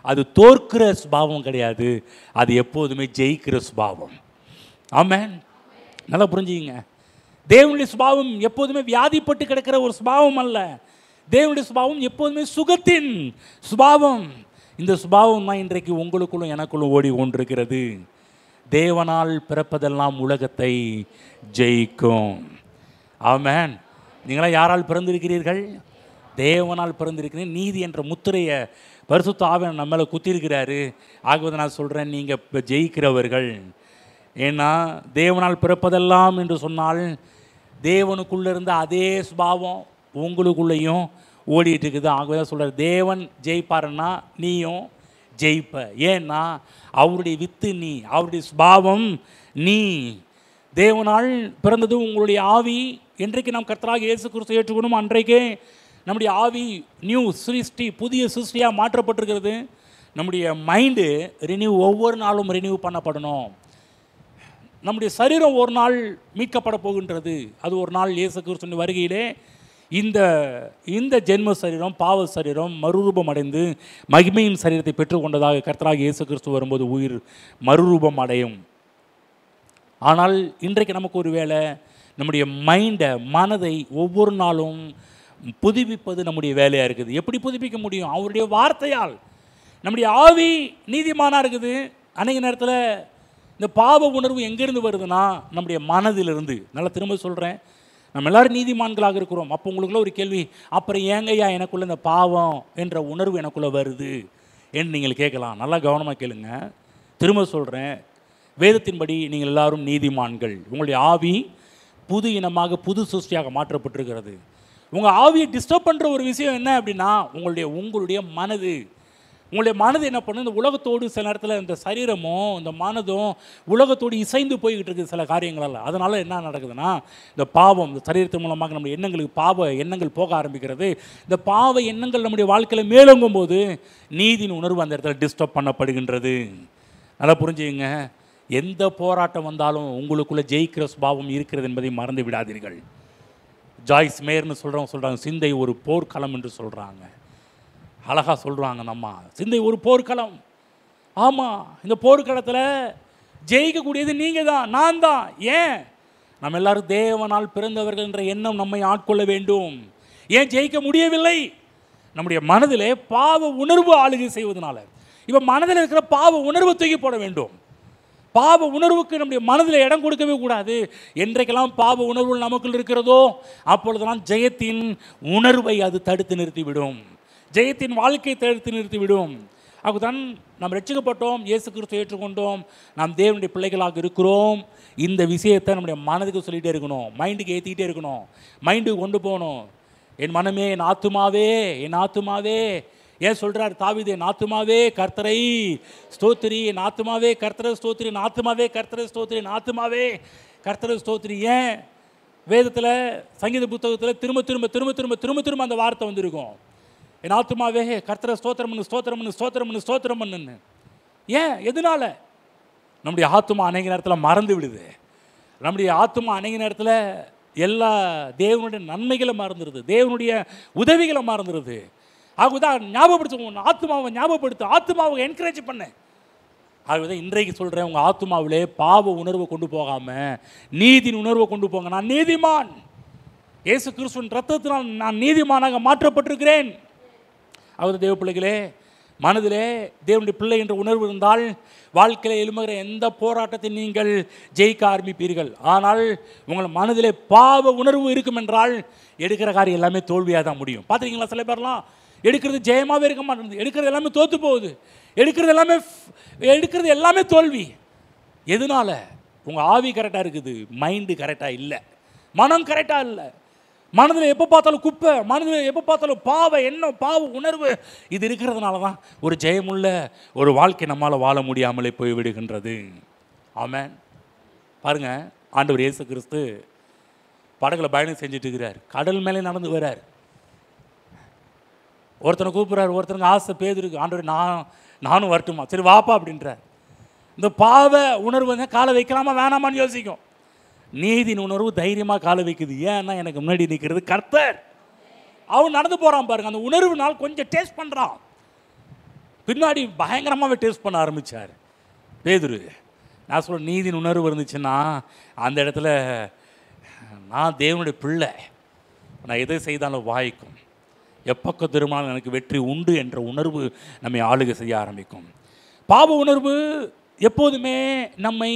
அது தோற்கிற சுபாவம் கிடையாது, அது எப்போதுமே ஜெயிக்கிற சுபாவம். ஆமென். நல்லா புரிஞ்சுக்கிங்க. தேவனுடைய சுபாவம் எப்போதுமே வியாதிப்பட்டு கிடக்கிற ஒரு சுபாவம் அல்ல. தேவனுடைய சுபாவம் எப்போதுமே சுகத்தின் சுபாவம். இந்த சுபாவம் தான் இன்றைக்கு உங்களுக்குள்ளும் எனக்குள்ளும் ஓடி கொண்டிருக்கிறது. தேவனால் பிறப்பதெல்லாம் உலகத்தை ஜெயிக்கும். ஆமென். நீங்களாம் யாரால் பிறந்திருக்கிறீர்கள்? தேவனால் பிறந்திருக்கிறீர்கள். நீதி என்ற முத்திரையை பரிசுத்த ஆவியானவர் நம்ம மேலே குத்திருக்கிறாரு. ஆகவே நான் சொல்கிறேன், நீங்கள் இப்போ ஜெயிக்கிறவர்கள். ஏன்னா தேவனால் பிறப்பதெல்லாம் என்று சொன்னால் தேவனுக்குள்ளே இருந்த அதே சுபாவம் உங்களுக்குள்ளேயும் ஓடிட்டு இருக்குது. ஆகவே தான் சொல்கிறார், தேவன் ஜெயிப்பாருன்னா நீயும் ஜெயிப்ப. ஏன்னா அவருடைய வித்து நீ, அவருடைய சுபாவம் நீ. தேவனால் பிறந்தது உங்களுடைய ஆவி. என்றைக்கு நாம் கர்த்தராக இயேசு கிறிஸ்து ஏற்றுக்கணும், அன்றைக்கே நம்முடைய ஆவி நியூ சிருஷ்டி, புதிய சிருஷ்டியாக மாற்றப்பட்டிருக்கிறது. நம்முடைய மைண்டு ஒவ்வொரு நாளும் ரினியூ பண்ணப்படணும். நம்முடைய சரீரம் ஒரு நாள் மீட்கப்பட போகின்றது. அது ஒரு நாள் இயேசு கிறிஸ்துவின் வருகையிலே இந்த ஜென்ம சரீரம் பாவ சரீரம் மறுரூபம் அடைந்து மகிமையின் சரீரத்தை பெற்றுக்கொண்டதாக கர்த்தராகிய இயேசு கிறிஸ்து வரும்போது உயிர் மறுரூபம் அடையும். ஆனால் இன்றைக்கு நமக்கு ஒரு வேளை நம்முடைய மனதை ஒவ்வொரு நாளும் புதுப்பிப்பது நம்முடைய வேலையாக இருக்குது. எப்படி புதுப்பிக்க முடியும்? அவருடைய வார்த்தையால். நம்முடைய ஆவி நீதிமானாக இருக்குது. அநேக நேரத்தில் இந்த பாவ உணர்வு எங்கேருந்து வருதுன்னா நம்முடைய மனதிலிருந்து. நல்லா திரும்ப சொல்கிறேன், நம்ம எல்லோரும் நீதிமான்களாக இருக்கிறோம். அப்போ உங்களுக்குள்ள ஒரு கேள்வி, அப்புறம் ஏங்கய்யா எனக்குள்ளே இந்த பாவம் என்ற உணர்வு எனக்குள்ளே வருது என்று நீங்கள் கேட்கலாம். நல்லா கவனமாக கேளுங்க. திரும்ப சொல்கிறேன், வேதத்தின்படி நீங்கள் எல்லாரும் நீதிமான்கள். உங்களுடைய ஆவி புது இனமாக புது சிருஷ்டியாக மாற்றப்பட்டிருக்கிறது. உங்கள் ஆவியை டிஸ்டர்ப் பண்ணுற ஒரு விஷயம் என்ன அப்படின்னா உங்களுடைய மனது என்ன பண்ணும்? இந்த உலகத்தோடு சில நேரத்தில் இந்த சரீரமும் இந்த மனதும் உலகத்தோடு இசைந்து போய்கிட்டு இருக்குது சில காரியங்களால். அதனால் என்ன நடக்குதுன்னா இந்த பாவம் இந்த சரீரத்தின் மூலமாக நம்முடைய எண்ணங்களுக்கு பாவ எண்ணங்கள் போக ஆரம்பிக்கிறது. இந்த பாவ எண்ணங்கள் நம்முடைய வாழ்க்கையில் மேலோங்கும் போது நீதியின் உணர்வு அந்த இடத்துல டிஸ்டர்ப் பண்ணப்படுகின்றது. நல்லா புரிஞ்சுங்க. எந்த போராட்டம் வந்தாலும் உங்களுக்குள்ளே ஜெயிக்கிற சுபாவம் இருக்கிறது என்பதை மறந்து விடாதீர்கள். ஜாய்ஸ் மேயர்னு சொல்கிறாங்க சிந்தை ஒரு போர்க்களம் என்று சொல்கிறாங்க. அழகாக சொல்கிறாங்க. நம்ம சிந்தை ஒரு போர்க்களம். ஆமாம், இந்த போர்க்களத்தில் ஜெயிக்கக்கூடியது நீங்கள் தான், நான் தான். ஏன்? நம்ம எல்லோரும் தேவனால் பிறந்தவர்கள் என்ற எண்ணம் நம்மை ஆட்கொள்ள வேண்டும். ஏன் ஜெயிக்க முடியவில்லை? நம்முடைய மனதிலே பாவ உணர்வு ஆளுகை செய்வதனால. இப்போ மனதில் இருக்கிற பாவ உணர்வை தூக்கி போட வேண்டும். பாவ உணர்வுக்கு நம்முடைய மனதில் இடம் கொடுக்கவே கூடாது. என்றைக்கெல்லாம் பாவ உணர்வுகள் நமக்குள் இருக்கிறதோ அப்பொழுதெல்லாம் ஜெயத்தின் உணர்வை அது தடுத்து நிறுத்திவிடும். ஜெயத்தின் வாழ்க்கையை தடுத்து நிறுத்திவிடும். அதுதான் நாம் ரட்சிக்கப்பட்டோம், இயேசு கிறிஸ்துவை ஏற்றுக்கொண்டோம், நாம் தேவனுடைய பிள்ளைகளாக இருக்கிறோம். இந்த விஷயத்தை நம்முடைய மனதுக்கு சொல்லிகிட்டே இருக்கணும், மைண்டுக்கு ஏற்றிக்கிட்டே இருக்கணும், மைண்டுக்கு கொண்டு போகணும். என் மனமே, என் ஆத்துமாவே, என் ஆத்துமாவே. ஏன் சொல்கிறார் தாவீது, என் ஆத்துமாவே கர்த்தரை ஸ்தோத்திரி, என் ஆத்துமாவே கர்த்தரை ஸ்தோத்திரி, என் ஆத்துமாவே கர்த்தரை ஸ்தோத்திரி, என் ஆத்துமாவே கர்த்தரை ஸ்தோத்திரி. ஏன் வேதத்தில் சங்கீத புத்தகத்தில் திரும்ப திரும்ப திரும்ப திரும்ப திரும்ப திரும்ப அந்த வார்த்தை வந்திருக்கும். என் ஆத்துமாவே கர்த்தரை ஸ்தோத்திரம் பண்ணு, ஸ்தோத்திரம் பண்ணு, ஸ்தோத்திரம் பண்ணு, ஸ்தோத்திரம் பண்ணுன்னு. ஏன்? எதனால்? நம்முடைய ஆத்துமா அநேக நேரத்தில் மறந்து விடுது. நம்முடைய ஆத்துமா அநேக நேரத்தில் எல்லா தேவனுடைய நன்மைகளை மறந்துடுது, தேவனுடைய உதவிகளை மறந்துடுது. ஆகுதான் ஞாபகப்படுத்த, ஆத்மாவை ஞாபகப்படுத்த, ஆத்மாவை என்கரேஜ் பண்ண. ஆகவே இன்றைக்கு சொல்கிறேன், உங்கள் ஆத்மாவிலே பாவ உணர்வை கொண்டு போகாமல் நீதியின் உணர்வை கொண்டு போங்க. நான் நீதிமான், இயேசு கிறிஸ்துவின் ரத்தத்தினால் நான் நீதிமானாக மாற்றப்பட்டிருக்கிறேன். அவது தேவ பிள்ளைகளே, மனதிலே தேவனுடைய பிள்ளை என்ற உணர்வு இருந்தால் வாழ்க்கையில் எழும்புகிற எந்த போராட்டத்தை நீங்கள் ஜெயிக்க ஆரம்பிப்பீர்கள். ஆனால் உங்கள் மனதிலே பாவ உணர்வு இருக்கும் என்றால் எடுக்கிற காரியம் எல்லாமே தோல்வியாக தான் முடியும். பார்த்துருக்கீங்களா? சில பேர்லாம் எடுக்கிறது ஜெயமாகவே இருக்க மாட்டேங்குது, எடுக்கிறது எல்லாமே தோற்று போகுது, எடுக்கிறது எல்லாமே தோல்வி. எதனால்? உங்கள் ஆவி கரெக்டாக இருக்குது, மைண்டு கரெக்டாக இல்லை, மனம் கரெக்டாக இல்லை. மனதில் எப்போ பார்த்தாலும் குப்பை, மனதில் எப்போ பார்த்தாலும் பாவ எண்ணம், பாவ உணர்வு, இது இருக்கிறதுனால தான் ஒரு ஜெயமுள்ள ஒரு வாழ்க்கை நம்மால் வாழ முடியாமலே போய்விடுகின்றது. ஆமென். பாருங்கள், ஆண்டவர் இயேசு கிறிஸ்து படகுல பயணம் செஞ்சுட்டு இருக்கிறார், கடல் மேலே நடந்து வர்றார். ஒருத்தனை கூப்பிட்றாரு, ஒருத்தனுக்கு ஆசை பேதுருக்கு, ஆண்டவர் நானும் வரட்டுமா, சரி வாப்பா அப்படின்றார். இந்த பாவ உணர்வு வந்து காலை வைக்கலாமா வேணாமான்னு யோசிக்கும். நீதியின் உணர்வு தைரியமாக காலை வைக்குது. ஏன்னா எனக்கு முன்னாடி நிற்கிறது கர்த்தர். அவன் நடந்து போகிறான் பாருங்க, அந்த உணர்வுனால் கொஞ்சம் டேஸ்ட் பண்ணுறான். பின்னாடி பயங்கரமாகவே டேஸ்ட் பண்ண ஆரம்பித்தார் பேதுரு. நான் சொல்ல, நீதியின் உணர்வு இருந்துச்சுன்னா அந்த இடத்துல நான் தேவனுடைய பிள்ளை, நான் எதை செய்தாலும் வாய்க்கும், எப்பக்கம் திரும்பினாலும் எனக்கு வெற்றி உண்டு என்ற உணர்வு நம்மை ஆளுகை செய்ய ஆரம்பிக்கும். பாவ உணர்வு எப்போதுமே நம்மை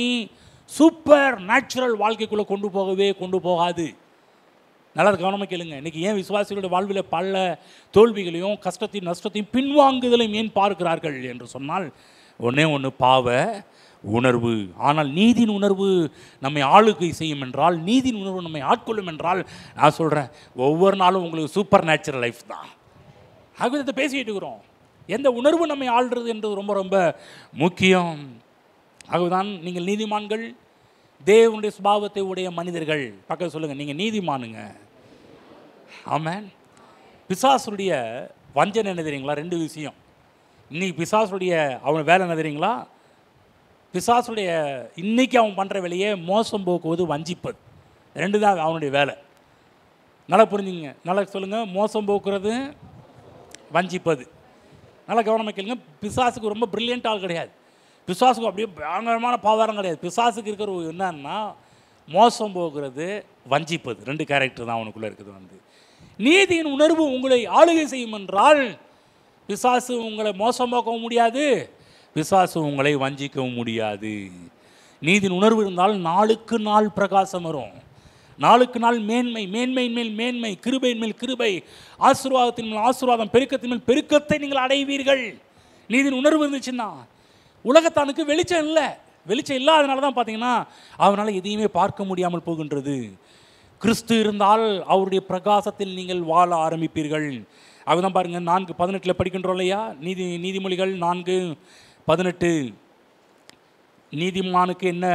சூப்பர் நேச்சுரல் வாழ்க்கைக்குள்ளே கொண்டு போகாது. நல்லா கவனமாக கேளுங்க. இன்றைக்கி ஏன் விசுவாசிகளுடைய வாழ்வில் பல தோல்விகளையும் கஷ்டத்தையும் நஷ்டத்தையும் பின்வாங்குதலையும் ஏன் பார்க்கிறார்கள் என்று சொன்னால், ஒன்று பாவ உணர்வு. ஆனால் நீதியின் உணர்வு நம்மை ஆளுகை செய்யும் என்றால், நீதியின் உணர்வு நம்மை ஆட்கொள்ளும் என்றால், நான் சொல்கிறேன், ஒவ்வொரு நாளும் உங்களுக்கு சூப்பர் நேச்சுரல் லைஃப் தான். ஆகவே இதை பேசிக்கிட்டு இருக்கிறோம். எந்த உணர்வு நம்மை ஆள்றது என்றது ரொம்ப ரொம்ப முக்கியம். ஆகவேதான் நீங்கள் நீதிமான்கள், தேவனுடைய சுபாவத்தை உடைய மனிதர்கள். பக்கம் சொல்லுங்கள், நீங்கள் நீதிமானுங்க. ஆமென். பிசாசுடைய வஞ்சனை என்ன தெரியுங்களா? 2 விஷயம். இன்றைக்கி பிசாசுடைய அவன் வேலை என்ன தெரியுங்களா? பிசாசுடைய இன்றைக்கி அவன் பண்ணுற வேலையே மோசம் போக்குவது, வஞ்சிப்பது. 2 தான் அவனுடைய வேலை. நல்லா புரிஞ்சுங்க, நல்லா சொல்லுங்கள். மோசம் போக்குறது, வஞ்சிப்பது. நல்லா கவனமாக கேளுங்க. பிசாசுக்கு ரொம்ப பிரில்லியன்ட் ஆள் கிடையாது. பிசாசுக்கு அப்படியே பயங்கரமான பாதாரம் கிடையாது. பிசாசுக்கு இருக்கிற என்னன்னா மோசம் போக்குறது, வஞ்சிப்பது. 2 கேரக்டர் தான் அவனுக்குள்ளே இருக்குது. நீதியின் உணர்வு உங்களை ஆளுகை செய்யும் என்றால் பிசாசு உங்களை மோசம் போக்கவும் முடியாது, பிசாசு உங்களை வஞ்சிக்கவும் முடியாது. நீதியின் உணர்வு இருந்தால் நாளுக்கு நாள் பிரகாசம் வரும், நாளுக்கு நாள் மேன்மை, மேன்மையின் மேல் மேன்மை, கிருபையின் மேல் கிருபை, ஆசீர்வாதத்தின் மேல் ஆசீர்வாதம், பெருக்கத்தின் மேல் பெருக்கத்தை நீங்கள் அடைவீர்கள். நீதியின் உணர்வு இருந்துச்சுன்னா உலகத்தானுக்கு வெளிச்சம் இல்லை. வெளிச்சம் இல்லாதனால தான் பார்த்தீங்கன்னா அவனால் எதையுமே பார்க்க முடியாமல் போகின்றது. கிறிஸ்து இருந்தால் அவருடைய பிரகாசத்தில் நீங்கள் வாழ ஆரம்பிப்பீர்கள். அதுதான் பாருங்கள் 4:18 படிக்கின்றோம் இல்லையா? நீதிமொழிகள் 4:18. நீதிமானுக்கு என்ன?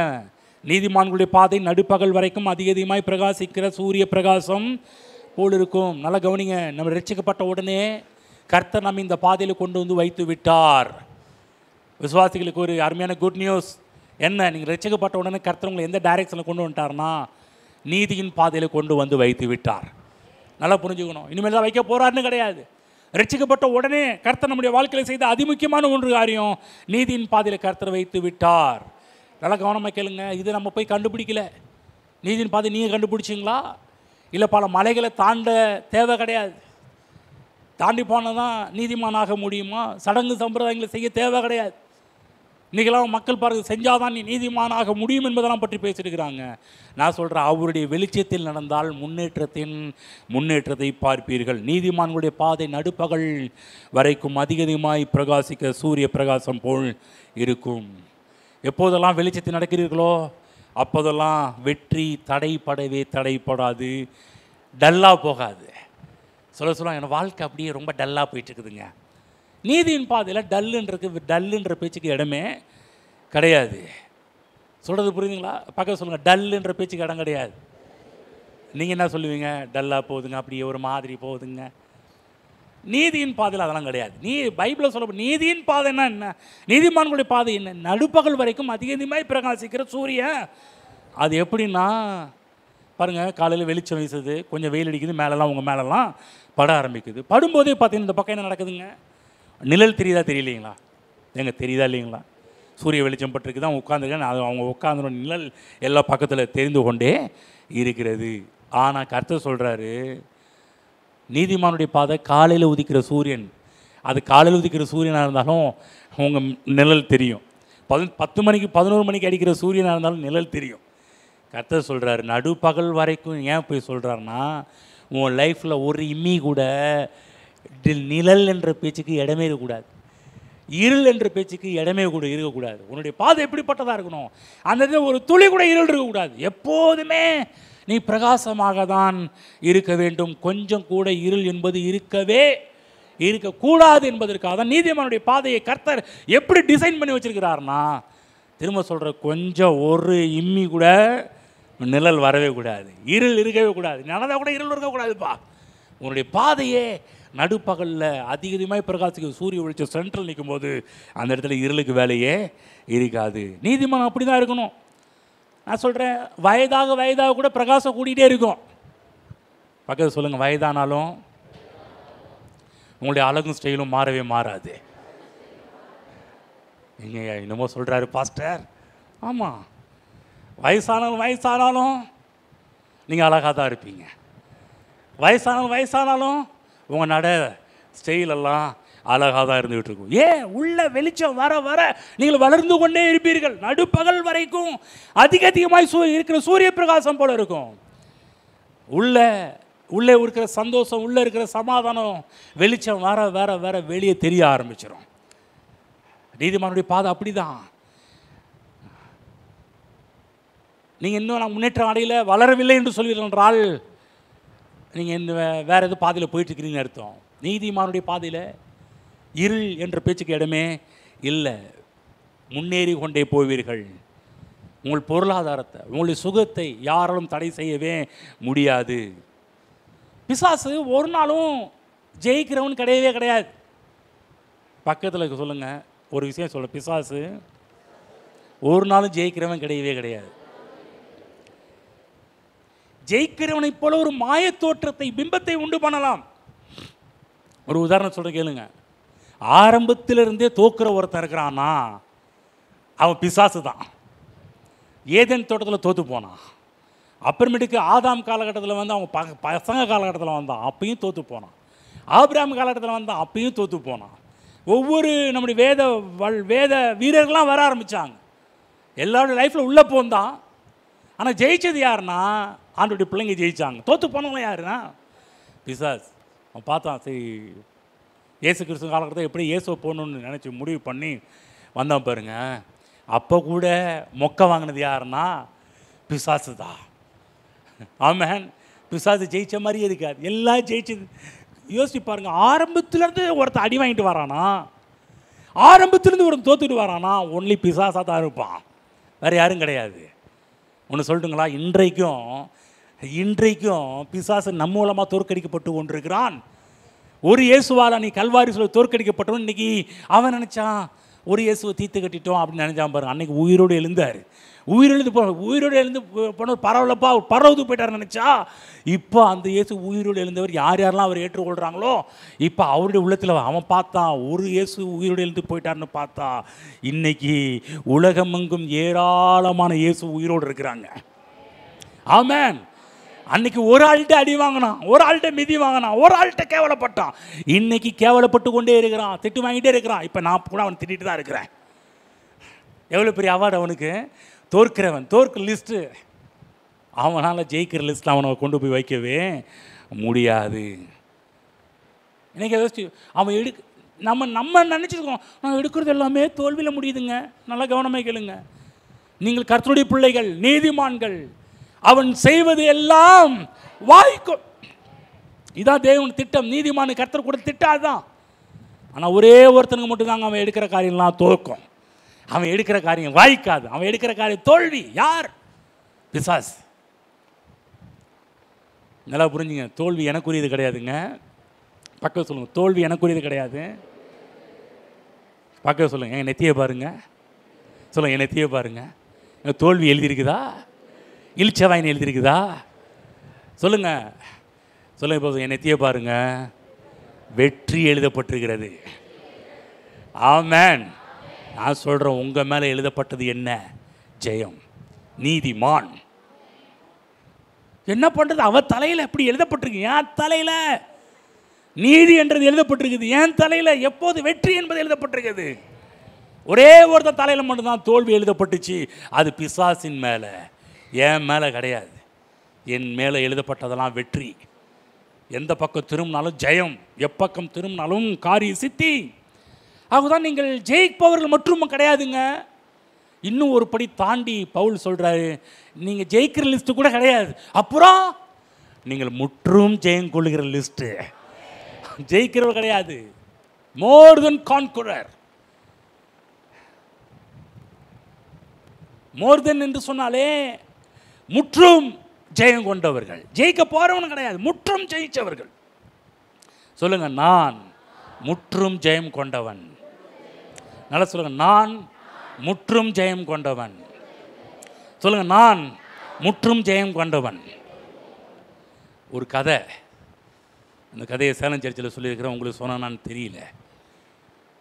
நீதிமான்களுடைய பாதை நடுப்பகல் வரைக்கும் அதிகமாய் பிரகாசிக்கிற சூரிய பிரகாசம் போல் இருக்கும். நல்லா கவனிங்க. நம்ம ரட்சிக்கப்பட்ட உடனே கர்த்தர் நம்ம இந்த பாதையில் கொண்டு வந்து வைத்து விட்டார். விசுவாசிகளுக்கு ஒரு அருமையான குட் நியூஸ் என்ன? நீங்கள் ரட்சிக்கப்பட்ட உடனே கர்த்தர் உங்களை எந்த டைரெக்ஷனில் கொண்டு வந்துட்டார்னா நீதியின் பாதையில் கொண்டு வந்து வைத்து விட்டார். நல்லா புரிஞ்சுக்கணும். இனிமேல் தான் வைக்க போகிறாருன்னு கிடையாது. ரட்சிக்கப்பட்ட உடனே கர்த்தர் நம்முடைய வாழ்க்கையில் செய்த அதிமுக்கியமான ஒன்று காரியம், நீதியின் பாதையில் கர்த்தர் வைத்து விட்டார். நல்லா கவனமாக கேளுங்க. இது நம்ம போய் கண்டுபிடிக்கல. நீதியின் பாதை நீங்கள் கண்டுபிடிச்சிங்களா? இல்லை பல மலைகளை தாண்ட தேவை கிடையாது. தாண்டி போனால் தான் நீதிமானாக முடியுமா? சடங்கு சம்பிரதாயங்களை செய்ய தேவை கிடையாது. இன்றைக்கெல்லாம் மக்கள் பாருங்கள், செஞ்சாதான் நீ நீதிமானாக முடியும் என்பதெல்லாம் பற்றி பேசியிருக்கிறாங்க. நான் சொல்கிறேன், அவருடைய வெளிச்சத்தில் நடந்தால் முன்னேற்றத்தை பார்ப்பீர்கள். நீதிமான்களுடைய பாதை நடுப்பகல் வரைக்கும் அதிகமாய் பிரகாசிக்க சூரிய பிரகாசம் போல் இருக்கும். எப்போதெல்லாம் வெளிச்சத்தில் நடக்கிறீர்களோ அப்போதெல்லாம் வெற்றி தடைப்படாது, டல்லாக போகாது. சொல்ல என் வாழ்க்கை அப்படியே ரொம்ப டல்லாக போயிட்டுருக்குதுங்க. நீதியின் பாதையில் டல்லுன்ற பேச்சுக்கு இடமே கிடையாது. சொல்கிறது புரியுதுங்களா? பக்கம் சொல்லுங்கள். டல்லுன்ற பேச்சுக்கு இடம் கிடையாது. நீங்கள் என்ன சொல்லுவீங்க? டல்லாக போகுதுங்க, அப்படியே ஒரு மாதிரி போகுதுங்க. நீதியின் பாதையில் அதெல்லாம் கிடையாது. பைபிளில் சொல்ல நீதியின் பாதைன்னா என்ன? நீதிமான்களுடைய பாதை என்ன? நடுப்பகல் வரைக்கும் அதிகமாய் பிரகாசிக்கிற சூரியன். அது எப்படின்னா பாருங்கள், காலையில் வெளிச்சம் வீசுது, கொஞ்சம் வெயில் அடிக்குது, மேலெல்லாம் உங்கள் மேலெல்லாம் பட ஆரம்பிக்குது. படும்போதே பார்த்தீங்கன்னா இந்த பக்கம் என்ன நடக்குதுங்க? நிழல் தெரியுதா தெரியலைங்களா? தெரியுதா இல்லைங்களா? சூரிய வெளிச்சம் பட்டிருக்கு தான் உட்காந்துருக்கேன். அவங்க உட்காந்துற நிழல் எல்லா பக்கத்தில் தெரிந்து கொண்டே இருக்கிறது. ஆனால் கர்த்தர் சொல்கிறாரு, நீதிமானுடைய பாதை காலையில் உதிக்கிற சூரியன். அது காலையில் உதிக்கிற சூரியனாக இருந்தாலும் உங்கள் நிழல் தெரியும். 10 மணிக்கு 11 மணிக்கு அடிக்கிற சூரியனாக இருந்தாலும் நிழல் தெரியும். கர்த்தர் சொல்கிறாரு, நடுப்பகல் வரைக்கும். ஏன் போய் சொல்கிறாருன்னா, உன் லைஃப்பில் ஒரு இம்மி கூட நிழல் என்ற பேச்சுக்கு இடமே இருக்கக்கூடாது, இருள் என்ற பேச்சுக்கு இடமே கூட இருக்கக்கூடாது. உன்னுடைய பாதை எப்படிப்பட்டதாக இருக்கணும்? அந்த இதில் ஒரு துளி கூட இருள் இருக்கக்கூடாது. எப்போதுமே நீ பிரகாசமாக தான் இருக்க வேண்டும். கொஞ்சம் கூட இருள் என்பது இருக்கக்கூடாது என்பதற்காக தான் நீதிமானுடைய பாதையை கர்த்தர் எப்படி டிசைன் பண்ணி வச்சிருக்கிறார்னா, திரும்ப சொல்கிற, கொஞ்சம் ஒரு இம்மி கூட நிழல் வரவே கூடாது, இருள் இருக்கவே கூடாது, நிலதான் கூட இருள் இருக்கக்கூடாதுப்பா. உன்னுடைய பாதையே நடுப்பகலில் அதிகமாய் பிரகாசிக்க சூரிய வெளிச்சம் சென்ட்ரல் நிற்கும் போது அந்த இடத்துல இருளுக்கு வேலையே இருக்காது. நீதிமான் அப்படி தான் இருக்கணும். நான் சொல்கிறேன், வயதாக கூட பிரகாசம் கூட்டிகிட்டே இருக்கும். பக்கத்தில் சொல்லுங்கள், வயதானாலும் உங்களுடைய அழகும் ஸ்டைலும் மாறவே மாறாது. நீங்கள் என்னமோ சொல்கிறாரு பாஸ்டர். ஆமாம், வயசானாலும் நீங்கள் அழகாக தான் இருப்பீங்க. வயசானாலும் உங்கள் நட ஸ்டைலெல்லாம் அழகாக தான் இருந்துகிட்டு இருக்கும். ஏன்? உள்ள வெளிச்சம் வர வர நீங்கள் வளர்ந்து கொண்டே இருப்பீர்கள். நடுப்பகல் வரைக்கும் அதிகமாய் இருக்கிற சூரிய பிரகாசம் போல இருக்கும். உள்ளே இருக்கிற சந்தோஷம், உள்ளே இருக்கிற சமாதானம், வெளிச்சம் வர வர வர வெளியே தெரிய ஆரம்பிச்சிடும். நீதிமானுடைய பாதை அப்படி தான். நீங்கள் இன்னும் நான் முன்னேற்றம் அடையில, வளரவில்லை என்று சொல்வீர்கள் என்றால் நீங்கள் இந்த வேறு எதுவும் பாதையில் போயிட்டுருக்கிறீங்கன்னு அர்த்தம். நீதிமானுடைய பாதையில் இருள் என்ற பேச்சுக்கு இடமே இல்லை. முன்னேறி கொண்டே போவீர்கள். உங்கள் பொருளாதாரத்தை, உங்களுடைய சுகத்தை யாராலும் தடை செய்யவே முடியாது. பிசாசு ஒரு நாளும் ஜெயிக்கிறவன் கிடையவே கிடையாது. பக்கத்தில் சொல்லுங்கள், ஒரு விஷயம் சொல்ல, பிசாசு ஒரு நாளும் ஜெயிக்கிறவன் கிடையவே கிடையாது. ஜெயிக்கிறவனைப் போல ஒரு மாய தோற்றத்தை, பிம்பத்தை உண்டு பண்ணலாம். ஒரு உதாரணம் சொல்ற கேளுங்க. ஆரம்பத்திலிருந்தே தோக்குற ஒருத்தன் இருக்கிறான்னா அவன் பிசாசு தான். ஏதேன் தோட்டத்தில் தோற்று போனான். அப்புறமேட்டுக்கு ஆதாம் காலகட்டத்தில் வந்து அவன் பசங்க காலகட்டத்தில் வந்தான், அப்பயும் தோற்று போனான். ஆபிரகாம் காலகட்டத்தில் வந்தான், அப்பயும் தோற்று போனான். ஒவ்வொரு நம்முடைய வேத வீரர்கள்லாம் வர ஆரம்பித்தாங்க. எல்லாருடைய லைஃப்பில் உள்ளே போந்தான். ஆனால் ஜெயிச்சது யாருன்னா ஆண்டோடைய பிள்ளைங்க ஜெயித்தாங்க. தோற்று போனவங்க யாருன்னா பிசாஸ். அவன் பார்த்தான், சரி இயேசு கிறிஸ்து காலகட்டத்தில் எப்படி இயேசுவை போகணுன்னு நினச்சி முடிவு பண்ணி வந்தான் பாருங்க. அப்போ கூட மொக்க வாங்கினது யாருன்னா பிசாசு தான். ஆமேன். பிசாசு ஜெயித்த மாதிரியே இருக்காது, எல்லாம் ஜெயிச்சது. யோசிச்சு பாருங்க, ஆரம்பத்துலேருந்து ஒருத்தர் அடி வாங்கிட்டு வரானா, ஆரம்பத்துலேருந்து ஒருத்தர் தோத்துட்டு வரானா, ஒன்லி பிசாசாக தான் இருப்பான், வேறு யாரும் கிடையாது. ஒன்று சொல்லட்டுங்களா, இன்றைக்கும் பிசாசு நம்ம மூலமாக தோற்கடிக்கப்பட்டு கொண்டிருக்கிறான். ஒரு இயேசுவால் நீ கல்வாரி சொல்ல தோற்கடிக்கப்பட்டவன். இன்றைக்கி அவன் நினச்சான் ஒரு இயேசுவை தீர்த்து கட்டிட்டோம் அப்படின்னு நினச்சான் பாருங்க. அன்றைக்கி உயிரோடு எழுந்தார். உயிரோடு எழுந்து போன பரவலப்பா பரவது போயிட்டார் நினச்சா, இப்போ அந்த இயேசு உயிரோடு எழுந்தவர் யார் யாரெல்லாம் அவர் ஏற்றுக்கொள்கிறாங்களோ இப்போ அவருடைய உள்ளத்தில் அவன் பார்த்தான் ஒரு இயேசு உயிரோடு எழுந்து போயிட்டார்னு பார்த்தா, இன்னைக்கு உலகமெங்கும் ஏராளமான இயேசு உயிரோடு இருக்கிறாங்க. ஆமேன். அன்னைக்கு ஒரு ஆள்கிட்ட அடி வாங்கினான், ஒரு ஆள்கிட்ட மிதி வாங்கினான், ஒரு ஆள்கிட்ட கேவலப்பட்டான். இன்னைக்கு கேவலப்பட்டு கொண்டே இருக்கிறான், திட்டு வாங்கிட்டே இருக்கிறான். இப்போ நான் கூட அவன் திட்டிட்டு தான் இருக்கிறேன். எவ்வளோ பெரிய அவார்டு அவனுக்கு. தோற்கிறவன் தோற்கிற லிஸ்ட்டு, அவனால் ஜெயிக்கிற லிஸ்ட்டில் அவனை கொண்டு போய் வைக்கவே முடியாது. இன்னைக்கு யோசிச்சு அவன் நம்ம நினச்சிருக்கோம், நான் எடுக்கிறது எல்லாமே தோல்வியில் முடியுதுங்க. நல்லா கவனமாக கேளுங்க. நீங்கள் கர்த்தருடைய பிள்ளைகள், நீதிமான்கள், அவன் செய்வது எல்லாம் வாய்க்கும். இதான் தேவன் திட்டம். நீதிமான கர்த்தர் கூட திட்டாதான். ஆனால் ஒரே ஒருத்தனுக்கு மட்டும்தாங்க அவன் எடுக்கிற காரியம்லாம் தோற்கும். அவன் எடுக்கிற காரியம் வாய்க்காது, அவன் எடுக்கிற காரியம் தோல்வி. யார்? பிசாஸ். நல்லா புரிஞ்சுங்க, தோல்வி எனக்குரியது கிடையாதுங்க. பக்கம் சொல்லுங்க, தோல்வி எனக்குரியது கிடையாது. பக்கம் சொல்லுங்க, என் நெத்தியை பாருங்க. சொல்லுங்க, என் நெத்தியை பாருங்க. தோல்வி எழுதியிருக்குதா? இழிச்சவாயின் எழுதியிருக்குதா? சொல்லுங்க சொல்லுங்க. இப்போ என் நெத்தியை பாருங்க, வெற்றி எழுதப்பட்டிருக்கிறது. ஆமேன். நான் சொல்கிறேன், உங்கள் மேலே எழுதப்பட்டது என்ன? ஜெயம், நீதிமான். என்ன பண்ணுறது? அவன் தலையில் எப்படி எழுதப்பட்டிருக்கு? என் தலையில் நீதி என்றது எழுதப்பட்டிருக்குது. என் தலையில் எப்போது வெற்றி என்பது எழுதப்பட்டிருக்குது. ஒரே ஒருத்தர் தலையில் மட்டும்தான் தோல்வி எழுதப்பட்டுச்சு, அது பிசாசின் மேலே, என் மேலே கிடையாது. என் மேலே எழுதப்பட்டதெல்லாம் வெற்றி. எந்த பக்கம் திரும்பினாலும் ஜெயம், எப்பக்கம் திரும்பினாலும் காரிய சித்தி. அதுதான் நீங்கள் ஜெயிப்பவர்கள் மற்றும் கிடையாதுங்க. இன்னும் ஒரு படி தாண்டி பவுல் சொல்கிறாரு, நீங்கள் ஜெயிக்கிற லிஸ்ட்டு கூட கிடையாது. அப்புறம் நீங்கள் முற்றும் ஜெயம் கொள்ளுகிற லிஸ்ட்டு. ஜெயிக்கிறவர் கிடையாது, மோர் தென் கான்குரர். மோர் தென் என்று சொன்னாலே முற்றும் ஜெயம் கொண்டவர்கள். ஜெயிக்க போறவன் கிடையாது, முற்றும் ஜெயிச்சவர்கள். சொல்லுங்க, நான் முற்றும் ஜெயம் கொண்டவன். நல்லா சொல்லுங்க, நான் முற்றும் ஜெயம் கொண்டவன். சொல்லுங்க, நான் முற்றும் ஜெயம் கொண்டவன். ஒரு கதை, அந்த கதையை சேலம் சர்ச்சில் சொல்லியிருக்கிறேன். உங்களுக்கு சொன்னான்னு தெரியல.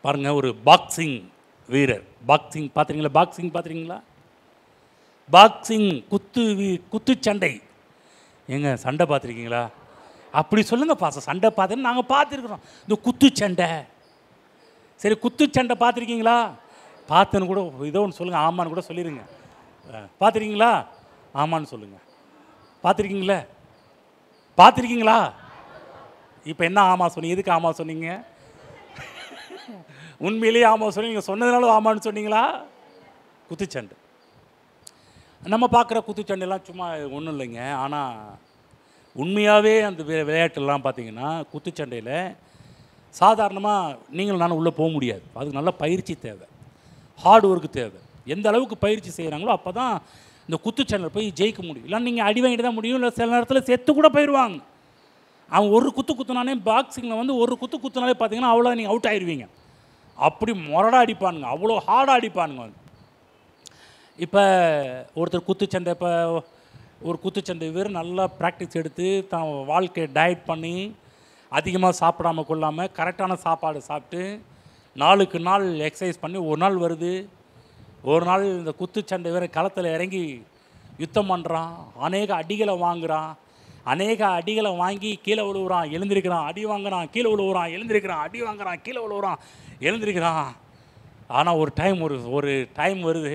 பாருங்க, ஒரு பாக்ஸிங் வீரர். பாக்ஸிங் பார்த்துறீங்களா? பாக்ஸிங் பார்த்துறீங்களா? பாக்ஸிங் குத்துச்சண்டை. ஏங்க சண்டை பார்த்துருக்கீங்களா? அப்படி சொல்லுங்கள் பாச. சண்டை பார்த்துன்னு நாங்கள் பார்த்துருக்குறோம். இந்த குத்துச்சண்டை, சரி குத்துச்சண்டை பார்த்துருக்கீங்களா? பார்த்துன்னு கூட ஏதோ ஒன்று சொல்லுங்கள், ஆமான்னு கூட சொல்லிடுங்க. பார்த்துருக்கீங்களா? ஆமான்னு சொல்லுங்கள். பார்த்துருக்கீங்களா? பார்த்துருக்கீங்களா? இப்போ என்ன ஆமாம் சொன்னீங்க? எதுக்கு ஆமாம் சொன்னீங்க? உண்மையிலேயே ஆமாம் சொன்னீங்க, சொன்னதுனால ஆமான்னு சொன்னீங்களா? குத்துச்சண்டை நம்ம பார்க்குற குத்துச்சண்டைலாம் சும்மா ஒன்றும் இல்லைங்க. ஆனால் உண்மையாகவே அந்த விளையாட்டுலாம் பார்த்தீங்கன்னா, குத்துச்சண்டையில் சாதாரணமாக நீங்களும் நானும் உள்ளே போக முடியாது. அதுக்கு நல்ல பயிற்சி தேவை, ஹார்ட் ஒர்க்கு தேவை. எந்த அளவுக்கு பயிற்சி செய்கிறாங்களோ அப்போ தான் இந்த குத்துச்சண்டையில் போய் ஜெயிக்க முடியும். இல்லை நீங்கள் அடி வாங்கிட்டு தான் முடியும், இல்லை சில நேரத்தில் செத்து கூட போயிடுவாங்க. அவன் ஒரு குத்துனாலே பாக்ஸிங்கில் வந்து ஒரு குத்துனாலே பார்த்தீங்கன்னா அவ்வளோ நீங்கள் அவுட் ஆயிடுவீங்க. அப்படி முரடாக அடிப்பானுங்க, அவ்வளோ ஹார்டாக அடிப்பானுங்க. இப்போ ஒருத்தர் குத்துச்சண்டை, இப்போ ஒரு குத்துச்சண்டை வீரர் நல்லா ப்ராக்டிஸ் எடுத்து தான் வாழ்க்கையை டயட் பண்ணி அதிகமாக சாப்பிடாமல் கொள்ளாமல் கரெக்டான சாப்பாடு சாப்பிட்டு நாளுக்கு நாள் எக்ஸசைஸ் பண்ணி ஒரு நாள் வருது, ஒரு நாள் இந்த குத்துச்சண்டை வீரர் களத்தில் இறங்கி யுத்தம் பண்ணுறான், அநேக அடிகளை வாங்குகிறான், அநேக அடிகளை வாங்கி கீழே விழுவுறான், எழுந்திருக்கிறான், அடி வாங்குறான், கீழே விழுவுறான், எழுந்திருக்கிறான், அடி வாங்குறான், கீழே விழுவுறான், எழுந்திருக்கிறான். ஆனால் ஒரு டைம் வருது,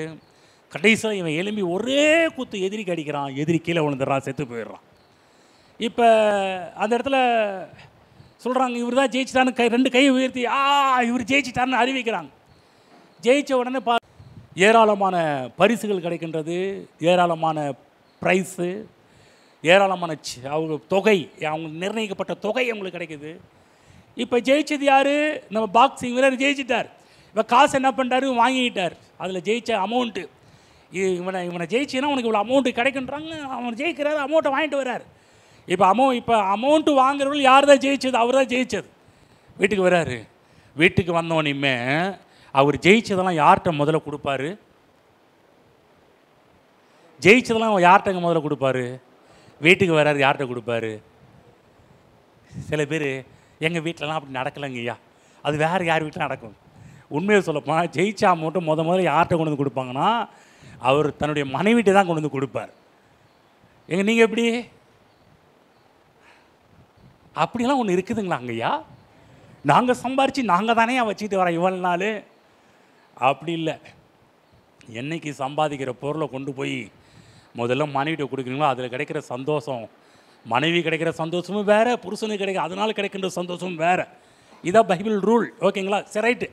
கடைசியில் இவன் எழும்பி ஒரே குத்து எதிரிக்கு அடிக்கிறான், எதிரி கீழே விழுந்துடுறான், செத்து போயிடுறான். இப்போ அந்த இடத்துல சொல்கிறாங்க இவர் தான் ஜெயிச்சிட்டான்னு ரெண்டு கையை உயர்த்தி இவர் ஜெயிச்சிட்டான்னு அறிவிக்கிறாங்க. ஜெயித்த உடனே ஏராளமான பரிசுகள் கிடைக்கின்றது, ஏராளமான ப்ரைஸு, ஏராளமான அவங்க தொகை, அவங்களுக்கு நிர்ணயிக்கப்பட்ட தொகை அவங்களுக்கு கிடைக்குது. இப்போ ஜெயிச்சது யார்? நம்ம பாக்ஸிங் வீரர் ஜெயிச்சிட்டார். இப்போ காசு என்ன பண்ணுறாரு? வாங்கிக்கிட்டார். அதில் ஜெயித்த அமௌண்ட்டு, இவனை ஜெயிச்சுன்னா உனக்கு இவ்வளோ அமௌண்ட்டு கிடைக்குன்றாங்க. அவன் ஜெயிக்கிறாரு, அமௌண்ட்டை வாங்கிட்டு வர்றாரு. இப்போ அமௌண்ட்டு வாங்குறவர்கள் யார் தான் ஜெயிச்சது? அவர் தான் ஜெயிச்சது. வீட்டுக்கு வர்றாரு. வீட்டுக்கு வந்தோடனே அவர் ஜெயிச்சதெல்லாம் யார்கிட்ட முதல்ல கொடுப்பாரு? ஜெயிச்சதெல்லாம் யார்கிட்ட முதல்ல கொடுப்பாரு? வீட்டுக்கு வர்றாரு, யார்கிட்ட கொடுப்பாரு? சில பேர் எங்கள் வீட்டிலலாம் அப்படி நடக்கலைங்கய்யா, அது வேறு யார் வீட்டில் நடக்கும். உண்மையை சொல்லப்போனால் ஜெயிச்ச அமௌண்ட்டு முதல்ல யார்கிட்ட கொண்டு வந்து கொடுப்பாங்கன்னா அவர் தன்னுடைய மனைவிட்ட தான் கொண்டு வந்து கொடுப்பார். நீங்கள் எப்படி அப்படிலாம் ஒன்று இருக்குதுங்களா அங்கய்யா? நாங்கள் சம்பாரித்து நாங்கள் தானே வச்சுட்டு வரோம் இவ்வளோ நாள். அப்படி இல்லை. என்னைக்கு சம்பாதிக்கிற பொருளை கொண்டு போய் முதல்ல மனைவிட்ட கொடுக்குறீங்களோ அதில் கிடைக்கிற சந்தோஷம், மனைவி கிடைக்கிற சந்தோஷமும் வேறு, புருஷனுக்கு அதனால் கிடைக்கின்ற சந்தோஷமும் வேறு. இதான் பைபிள் ரூல். ஓகேங்களா? சரி, ரைட்டு.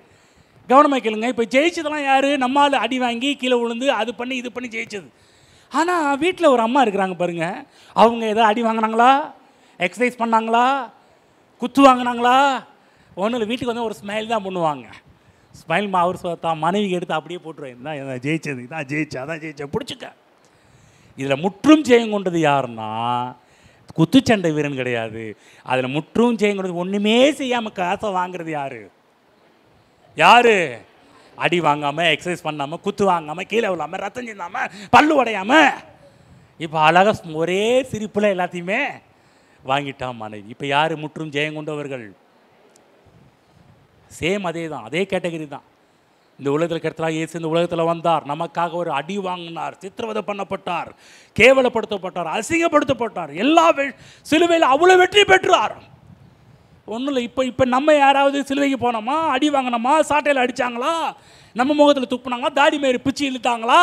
கவனமாக கேளுங்க. இப்போ ஜெயிச்சதெல்லாம் யார்? நம்மால் அடி வாங்கி கீழே விழுந்து அது பண்ணி இது பண்ணி ஜெயிச்சது. ஆனால் வீட்டில் ஒரு அம்மா இருக்கிறாங்க பாருங்கள், அவங்க எதாவது அடி வாங்கினாங்களா? எக்ஸசைஸ் பண்ணாங்களா? குத்து வாங்கினாங்களா? ஒன்றும் இல்லை. வீட்டுக்கு வந்து ஒரு ஸ்மைல் தான் பண்ணுவாங்க. ஸ்மைல் அவர் தான் மனைவிக்கு எடுத்து அப்படியே போட்டுருவாங்க. இதான் ஜெயிச்சது, இதான் ஜெயிச்சா, அதான் ஜெயிச்சா, பிடிச்சிக்க. இதில் முற்றும் ஜெயம் கொண்டது யாருன்னா குத்துச்சண்டை வீரன் கிடையாது. அதில் முற்றும் ஜெயம் கொண்டது ஒன்றுமே செய்யாமல் காசை வாங்குறது யார்? யார்? அடி வாங்காமல், எக்ஸசைஸ் பண்ணாமல், குத்து வாங்காமல், கீழே விழாமல், ரத்தம் சிந்தாமல், பல்லு உடையாமல், இப்போ அழகாக ஒரே சிரிப்பில் எல்லாத்தையுமே வாங்கிட்டான் மனைவி. இப்போ யார் முற்றும் ஜெயம் கொண்டவர்கள்? சேம் அதே தான், அதே கேட்டகரி தான். இந்த உலகத்தில் கிடைத்தலாம். இயேசு இந்த உலகத்தில் வந்தார், நமக்காக ஒரு அடி வாங்கினார், சித்திரவதை பண்ணப்பட்டார், கேவலப்படுத்தப்பட்டார், அசிங்கப்படுத்தப்பட்டார், எல்லா சிலுவையில் அவ்வளோ வெற்றி பெற்றார். ஒன்றும் இல்லை. இப்போ நம்ம யாராவது சிலுவைக்கு போனோமா, அடி வாங்கினோமா, சாட்டையில் அடித்தாங்களா, நம்ம முகத்தில் துப்புனாங்களா, தாடி மாரி பிச்சு இழுத்தாங்களா?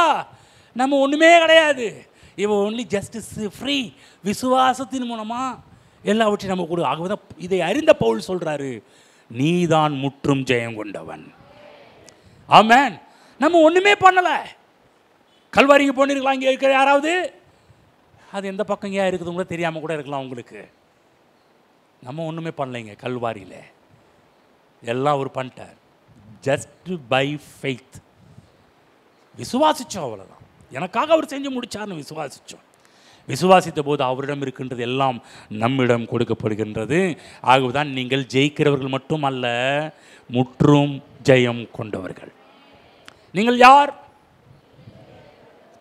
நம்ம ஒன்றுமே கிடையாது. இவன் ஒன்லி ஜஸ்டிஸ் ஃப்ரீ, விசுவாசத்தின் மூலமாக எல்லாவற்றையும் நம்ம கொடு. ஆகவே தான் இதை அறிந்த பவுல் சொல்கிறாரு, நீதான் முற்றும் ஜெயம் கொண்டவன். ஆமென். நம்ம ஒன்றுமே பண்ணலை. கல்வாரிக்கு போனிருக்கலாம். இங்கே இருக்கிற யாராவது அது எந்த பக்கம் இங்கே இருக்குது உங்களுக்கு தெரியாமல் கூட இருக்கலாம் உங்களுக்கு. நம்ம ஒன்றுமே பண்ணலைங்க. கல்வாரியில் எல்லாம் அவர் பண்ணிட்டார். Just by faith. விசுவாசித்தோம், அவ்வளோதான். எனக்காக அவர் செஞ்சு முடித்தார்னு விசுவாசித்தோம். விசுவாசித்த போது அவரிடம் இருக்கின்றது எல்லாம் நம்மிடம் கொடுக்கப்படுகின்றது. ஆகவேதான் நீங்கள் ஜெயிக்கிறவர்கள் மட்டும் அல்ல, முற்றும் ஜெயம் கொண்டவர்கள். நீங்கள் யார்?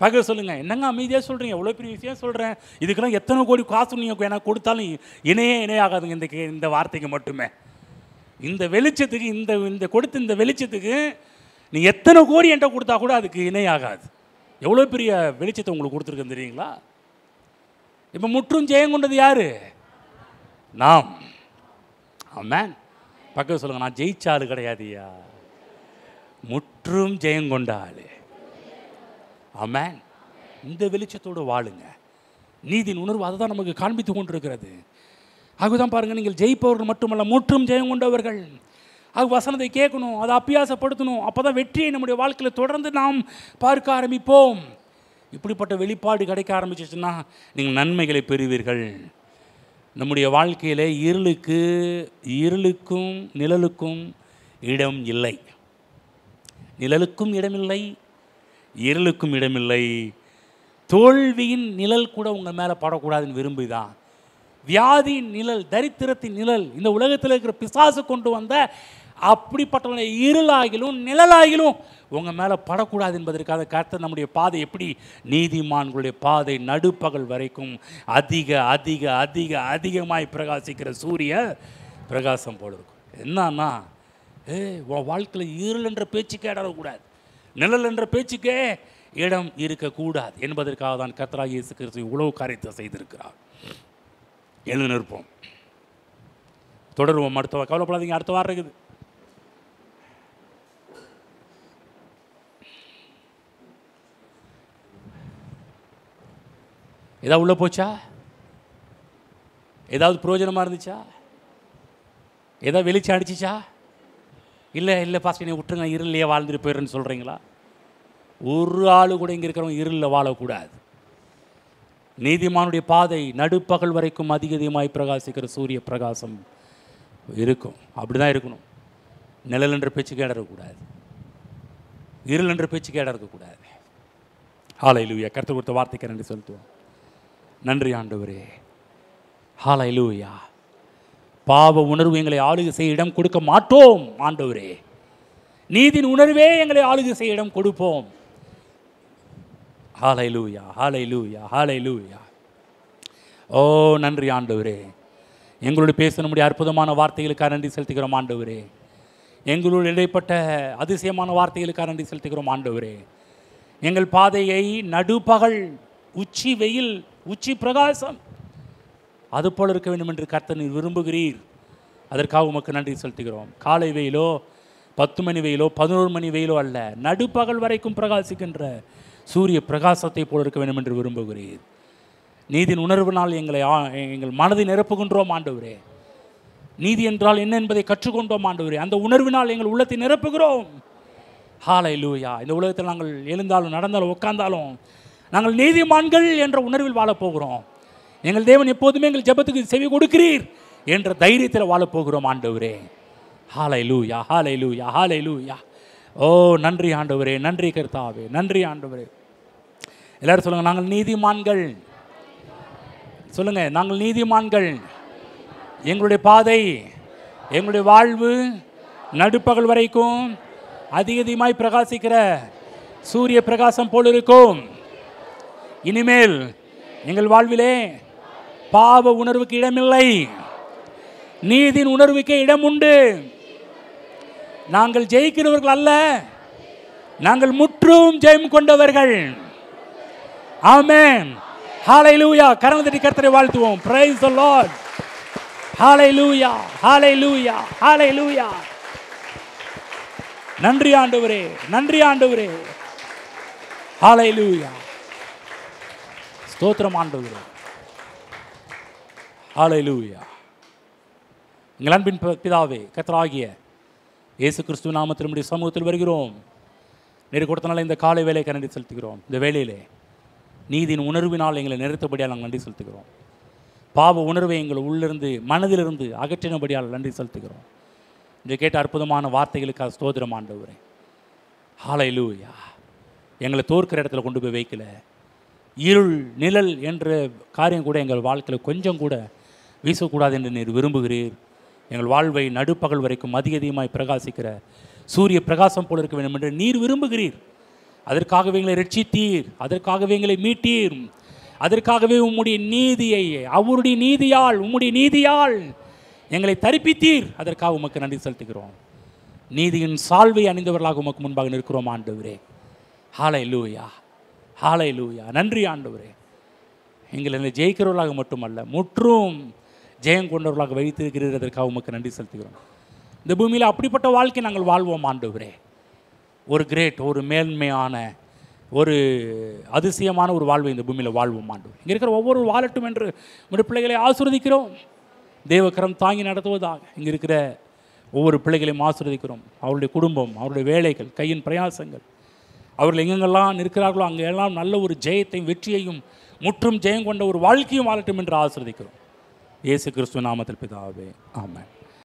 பகல் சொல்லுங்கள். என்னங்க அமைதியாக சொல்கிறீங்க? எவ்வளோ பெரிய விஷயம் சொல்கிறேன். இதுக்கெல்லாம் எத்தனை கோடி காசு நீங்கள் எனக்கு கொடுத்தாலும் இணையாகாதுங்க இந்த வார்த்தைக்கு மட்டுமே. இந்த வெளிச்சத்துக்கு இந்த கொடுத்த இந்த வெளிச்சத்துக்கு நீ எத்தனை கோடி என்கிட்ட கொடுத்தா கூட அதுக்கு இணையாகாது. எவ்வளோ பெரிய வெளிச்சத்தை உங்களுக்கு கொடுத்துருக்கேன் தெரியுங்களா? இப்போ முற்றும் ஜெயம் கொண்டது யார்? நாம். ஆமென். பக்கத்தில் சொல்லுங்கள், நான் ஜெயிச்ச ஆள் கிடையாதுயா, முற்றும் ஜெயம் கொண்ட ஆள். ஆமென். இந்த வெளிச்சத்தோடு வாழுங்க. நீதியின் உணர்வு அதை தான் நமக்கு காண்பித்து கொண்டிருக்கிறது. அதுதான் பாருங்கள், நீங்கள் ஜெயிப்பவர்கள் மட்டுமல்ல, முற்றும் ஜெயம் கொண்டவர்கள். அது வசனத்தை கேட்கணும், அதை அபியாசப்படுத்தணும். அப்போ தான் வெற்றியை நம்முடைய வாழ்க்கையில் தொடர்ந்து நாம் பார்க்க ஆரம்பிப்போம். இப்படிப்பட்ட வெளிப்பாடு கிடைக்க ஆரம்பிச்சிச்சுன்னா நீங்கள் நன்மைகளை பெறுவீர்கள். நம்முடைய வாழ்க்கையில் இருளுக்கும் நிழலுக்கும் இடம் இல்லை. நிழலுக்கும் இடமில்லை, இருளுக்கும் இடமில்லை. தோல்வியின் நிழல் கூட உங்கள் மேலே படக்கூடாதுன்னு விரும்புதான். வியாதியின் நிழல், தரித்திரத்தின் நிழல், இந்த உலகத்தில் இருக்கிற பிசாசு கொண்டு வந்த அப்படிப்பட்ட இருளாகிலும் நிழலாகிலும் உங்கள் மேலே படக்கூடாது என்பதற்காக கர்த்தர் நம்முடைய பாதை எப்படி நீதிமான்களுடைய பாதை நடுப்பகல் வரைக்கும் அதிக அதிக அதிக அதிகமாய் பிரகாசிக்கிற சூரிய பிரகாசம் போல இருக்கும். என்னன்னா உன் வாழ்க்கையில் இருள் என்ற பேச்சுக்கே இடம் இருக்கக்கூடாது, நிழல் என்ற பேச்சுக்கே இடம் இருக்கக்கூடாது என்பதற்காக தான் கர்த்தராகிய இயேசு கிறிஸ்து இவ்வளவு காரியத்தை செய்திருக்கிறார். எழுந்து நிற்போம், தொடருவோம். அடுத்த கவலைப்படாதீங்க, அடுத்த வாரம் இருக்குது. ஏதாவது உள்ளே போச்சா? ஏதாவது பிரயோஜனமாக இருந்துச்சா? ஏதாவது வெளிச்சம் அடிச்சிச்சா? இல்லை இல்லை பாஸ்டர் நீ விட்டுருங்க, இருளிலே வாழ்ந்துட்டு போயிடுறேன்னு சொல்கிறீங்களா? ஒரு ஆள் கூட இங்கே இருக்கிறவங்க இருளில் வாழக்கூடாது. நீதிமானுடைய பாதை நடுப்பகல் வரைக்கும் அதிகமாய் பிரகாசிக்கிற சூரிய பிரகாசம் இருக்கும். அப்படி தான் இருக்கணும். நிழல் என்ற பேச்சுக்கு இடம் இருக்கக்கூடாது, இருள் என்ற பேச்சுக்கு இடம் இருக்கக்கூடாது. ஹல்லேலூயா. கர்த்தர் கொடுத்த வார்த்தைக்கு நன்றி செலுத்துவோம். நன்றி ஆண்டவரே. ஹல்லேலூயா. பாவ உணர்வு எங்களை ஆளுகை செய்ய இடம் கொடுக்க மாட்டோம் ஆண்டவரே. நீதியின் உணர்வே எங்களை ஆளுகை செய்ய இடம் கொடுப்போம். ஹல்லேலூயா, ஹல்லேலூயா, ஹல்லேலூயா. ஓ நன்றி ஆண்டவரே. எங்களோடு பேச நம்முடைய அற்புதமான வார்த்தைகளுக்காக நன்றி செலுத்துகிறோம் ஆண்டவரே. எங்களோடு இடைப்பட்ட அதிசயமான வார்த்தைகளுக்காக நன்றி செலுத்துகிறோம் ஆண்டவரே. எங்கள் பாதையை நடுப்பகல், உச்சி வெயில், உச்சி பிரகாசம் அதுபோல் இருக்க வேண்டும் என்று கர்த்தர் நீர் விரும்புகிறீர். அதற்காக உமக்கு நன்றி செலுத்துகிறோம். காலை வெயிலோ 10 மணி வெயிலோ 11 மணி வெயிலோ அல்ல, நடுப்பகல் வரைக்கும் பிரகாசிக்கின்ற சூரிய பிரகாசத்தை போல் இருக்க வேண்டும் என்று விரும்புகிறீர். நீதியின் உணர்வினால் எங்கள் மனதை நிரப்புகின்றோம் ஆண்டவரே. நீதி என்றால் என்ன என்பதை கற்றுக்கொண்டோம் ஆண்டவரே. அந்த உணர்வினால் எங்கள் உள்ளத்தை நிரப்புகிறோம். ஹல்லேலூயா. இந்த உலகத்தில் நாங்கள் எழுந்தாலும் நடந்தாலும் உட்கார்ந்தாலும் நாங்கள் நீதிமான்கள் என்ற உணர்வில் வாழப்போகிறோம். எங்கள் தேவன் எப்போதுமே எங்கள் ஜெபத்துக்கு செவி கொடுக்கிறீர் என்ற தைரியத்தில் வாழப்போகிறோம் ஆண்டவரே. ஹல்லேலூயா, ஹல்லேலூயா, ஹல்லேலூயா. ஓ நன்றி ஆண்டவரே, நன்றி கர்த்தாவே, நன்றி ஆண்டவரே. எல்லாரும் சொல்லுங்கள், நாங்கள் நீதிமான்கள். சொல்லுங்கள், நாங்கள் நீதிமான்கள். எங்களுடைய பாதை, எங்களுடைய வாழ்வு நடுப்பகல் வரைக்கும் அதிகமாய் பிரகாசிக்கிற சூரிய பிரகாசம் போல் இருக்கும். இனிமேல் எங்கள் வாழ்விலே பாவ உணர்வுக்கு இடமில்லை, நீதியின் உணர்வுக்கு இடம் உண்டு. நாங்கள் ஜெயிக்கிறவர்கள் அல்ல, நாங்கள் முற்றும் ஜெயம் கொண்டவர்கள். ஆமென். ஹல்லேலூயா. கரங்களை தட்டி கர்த்தரை வாழ்த்துவோம். Praise the lord. Hallelujah, hallelujah, hallelujah. நன்றி ஆண்டவரே, நன்றி ஆண்டவரே. ஹல்லேலூயா. ஸ்தோத்திரம் ஆண்டவரே. ஹல்லேலூயா. எங்கள் அன்பின் பிதாவே, கர்த்தராகிய இயேசு கிறிஸ்துவின் நாமத்தில் நம்முடைய சமூகத்தில் வருகிறோம். நீர் கொடுத்தனால இந்த காலை வேலைக்கு நன்றி செலுத்துகிறோம். இந்த வேளையிலே நீதியின் உணர்வினால் எங்களை நிறுத்தபடியால் நாங்கள் நன்றி செலுத்துகிறோம். பாவ உணர்வை எங்கள் உள்ளிருந்து மனதிலிருந்து அகற்றினபடியால் நன்றி செலுத்துகிறோம். இன்று கேட்ட அற்புதமான வார்த்தைகளுக்காக ஸ்தோத்திரம் ஆண்டவரே. ஹல்லேலூயா. எங்களை தோற்கிற இடத்துல கொண்டு போய் வைக்கல. இருள் நிழல் என்ற காரியம் கூட எங்கள் வாழ்க்கையில் கொஞ்சம் கூட வீசக்கூடாது என்று நீர் விரும்புகிறீர். எங்கள் வாழ்வை நடுப்பகல் வரைக்கும் அதிகமாய் பிரகாசிக்கிற சூரிய பிரகாசம் போல இருக்க வேண்டும் என்று நீர் விரும்புகிறீர். அதற்காகவே எங்களை ரட்சித்தீர், அதற்காகவே எங்களை மீட்டீர், அதற்காகவே உம்முடைய நீதியை, அவருடைய நீதியால், உம்முடைய நீதியால் எங்களை தரிப்பித்தீர். அதற்காக உமக்கு நன்றி செலுத்துகிறோம். நீதியின் சால்வை அணிந்தவர்களாக உமக்கு முன்பாக நிற்கிறோம் ஆண்டவரே. ஹல்லேலூயா, ஹல்லேலூயா. நன்றி ஆண்டவரே. எங்களை ஜெயிக்கிறவர்களாக மட்டுமல்ல, முற்றும் ஜெயம் கொண்டவர்களாக வைத்திருக்கிறீர். அதற்காக உமக்கு நன்றி செலுத்துகிறோம். இந்த பூமியில் அப்படிப்பட்ட வாழ்க்கை நாங்கள் வாழ்வோம் ஆண்டவரே. ஒரு கிரேட், ஒரு மேன்மையான, ஒரு அதிசயமான ஒரு வாழ்வை இந்த பூமியில் வாழ்வோம் ஆண்டவர். இங்கே இருக்கிற ஒவ்வொரு வாழட்டும் என்று உங்களுடைய பிள்ளைகளை ஆசீர்வதிக்கிறோம். தேவக்கரம் தாங்கி நடத்துவதாக இங்கே இருக்கிற ஒவ்வொரு பிள்ளைகளையும் ஆசீர்வதிக்கிறோம். அவருடைய குடும்பம், அவருடைய வேலைகள், கையின் பிரயாசங்கள், அவர்கள் எங்கெங்கெல்லாம் இருக்கிறார்களோ அங்கெல்லாம் நல்ல ஒரு ஜெயத்தையும் வெற்றியையும் முற்றும் ஜெயம் கொண்ட ஒரு வாழ்க்கையும் வாழட்டும் என்று ஆசீர்வதிக்கிறோம். இயேசு கிறிஸ்துவின் நாமத்தில் பிதாவே, ஆமென்.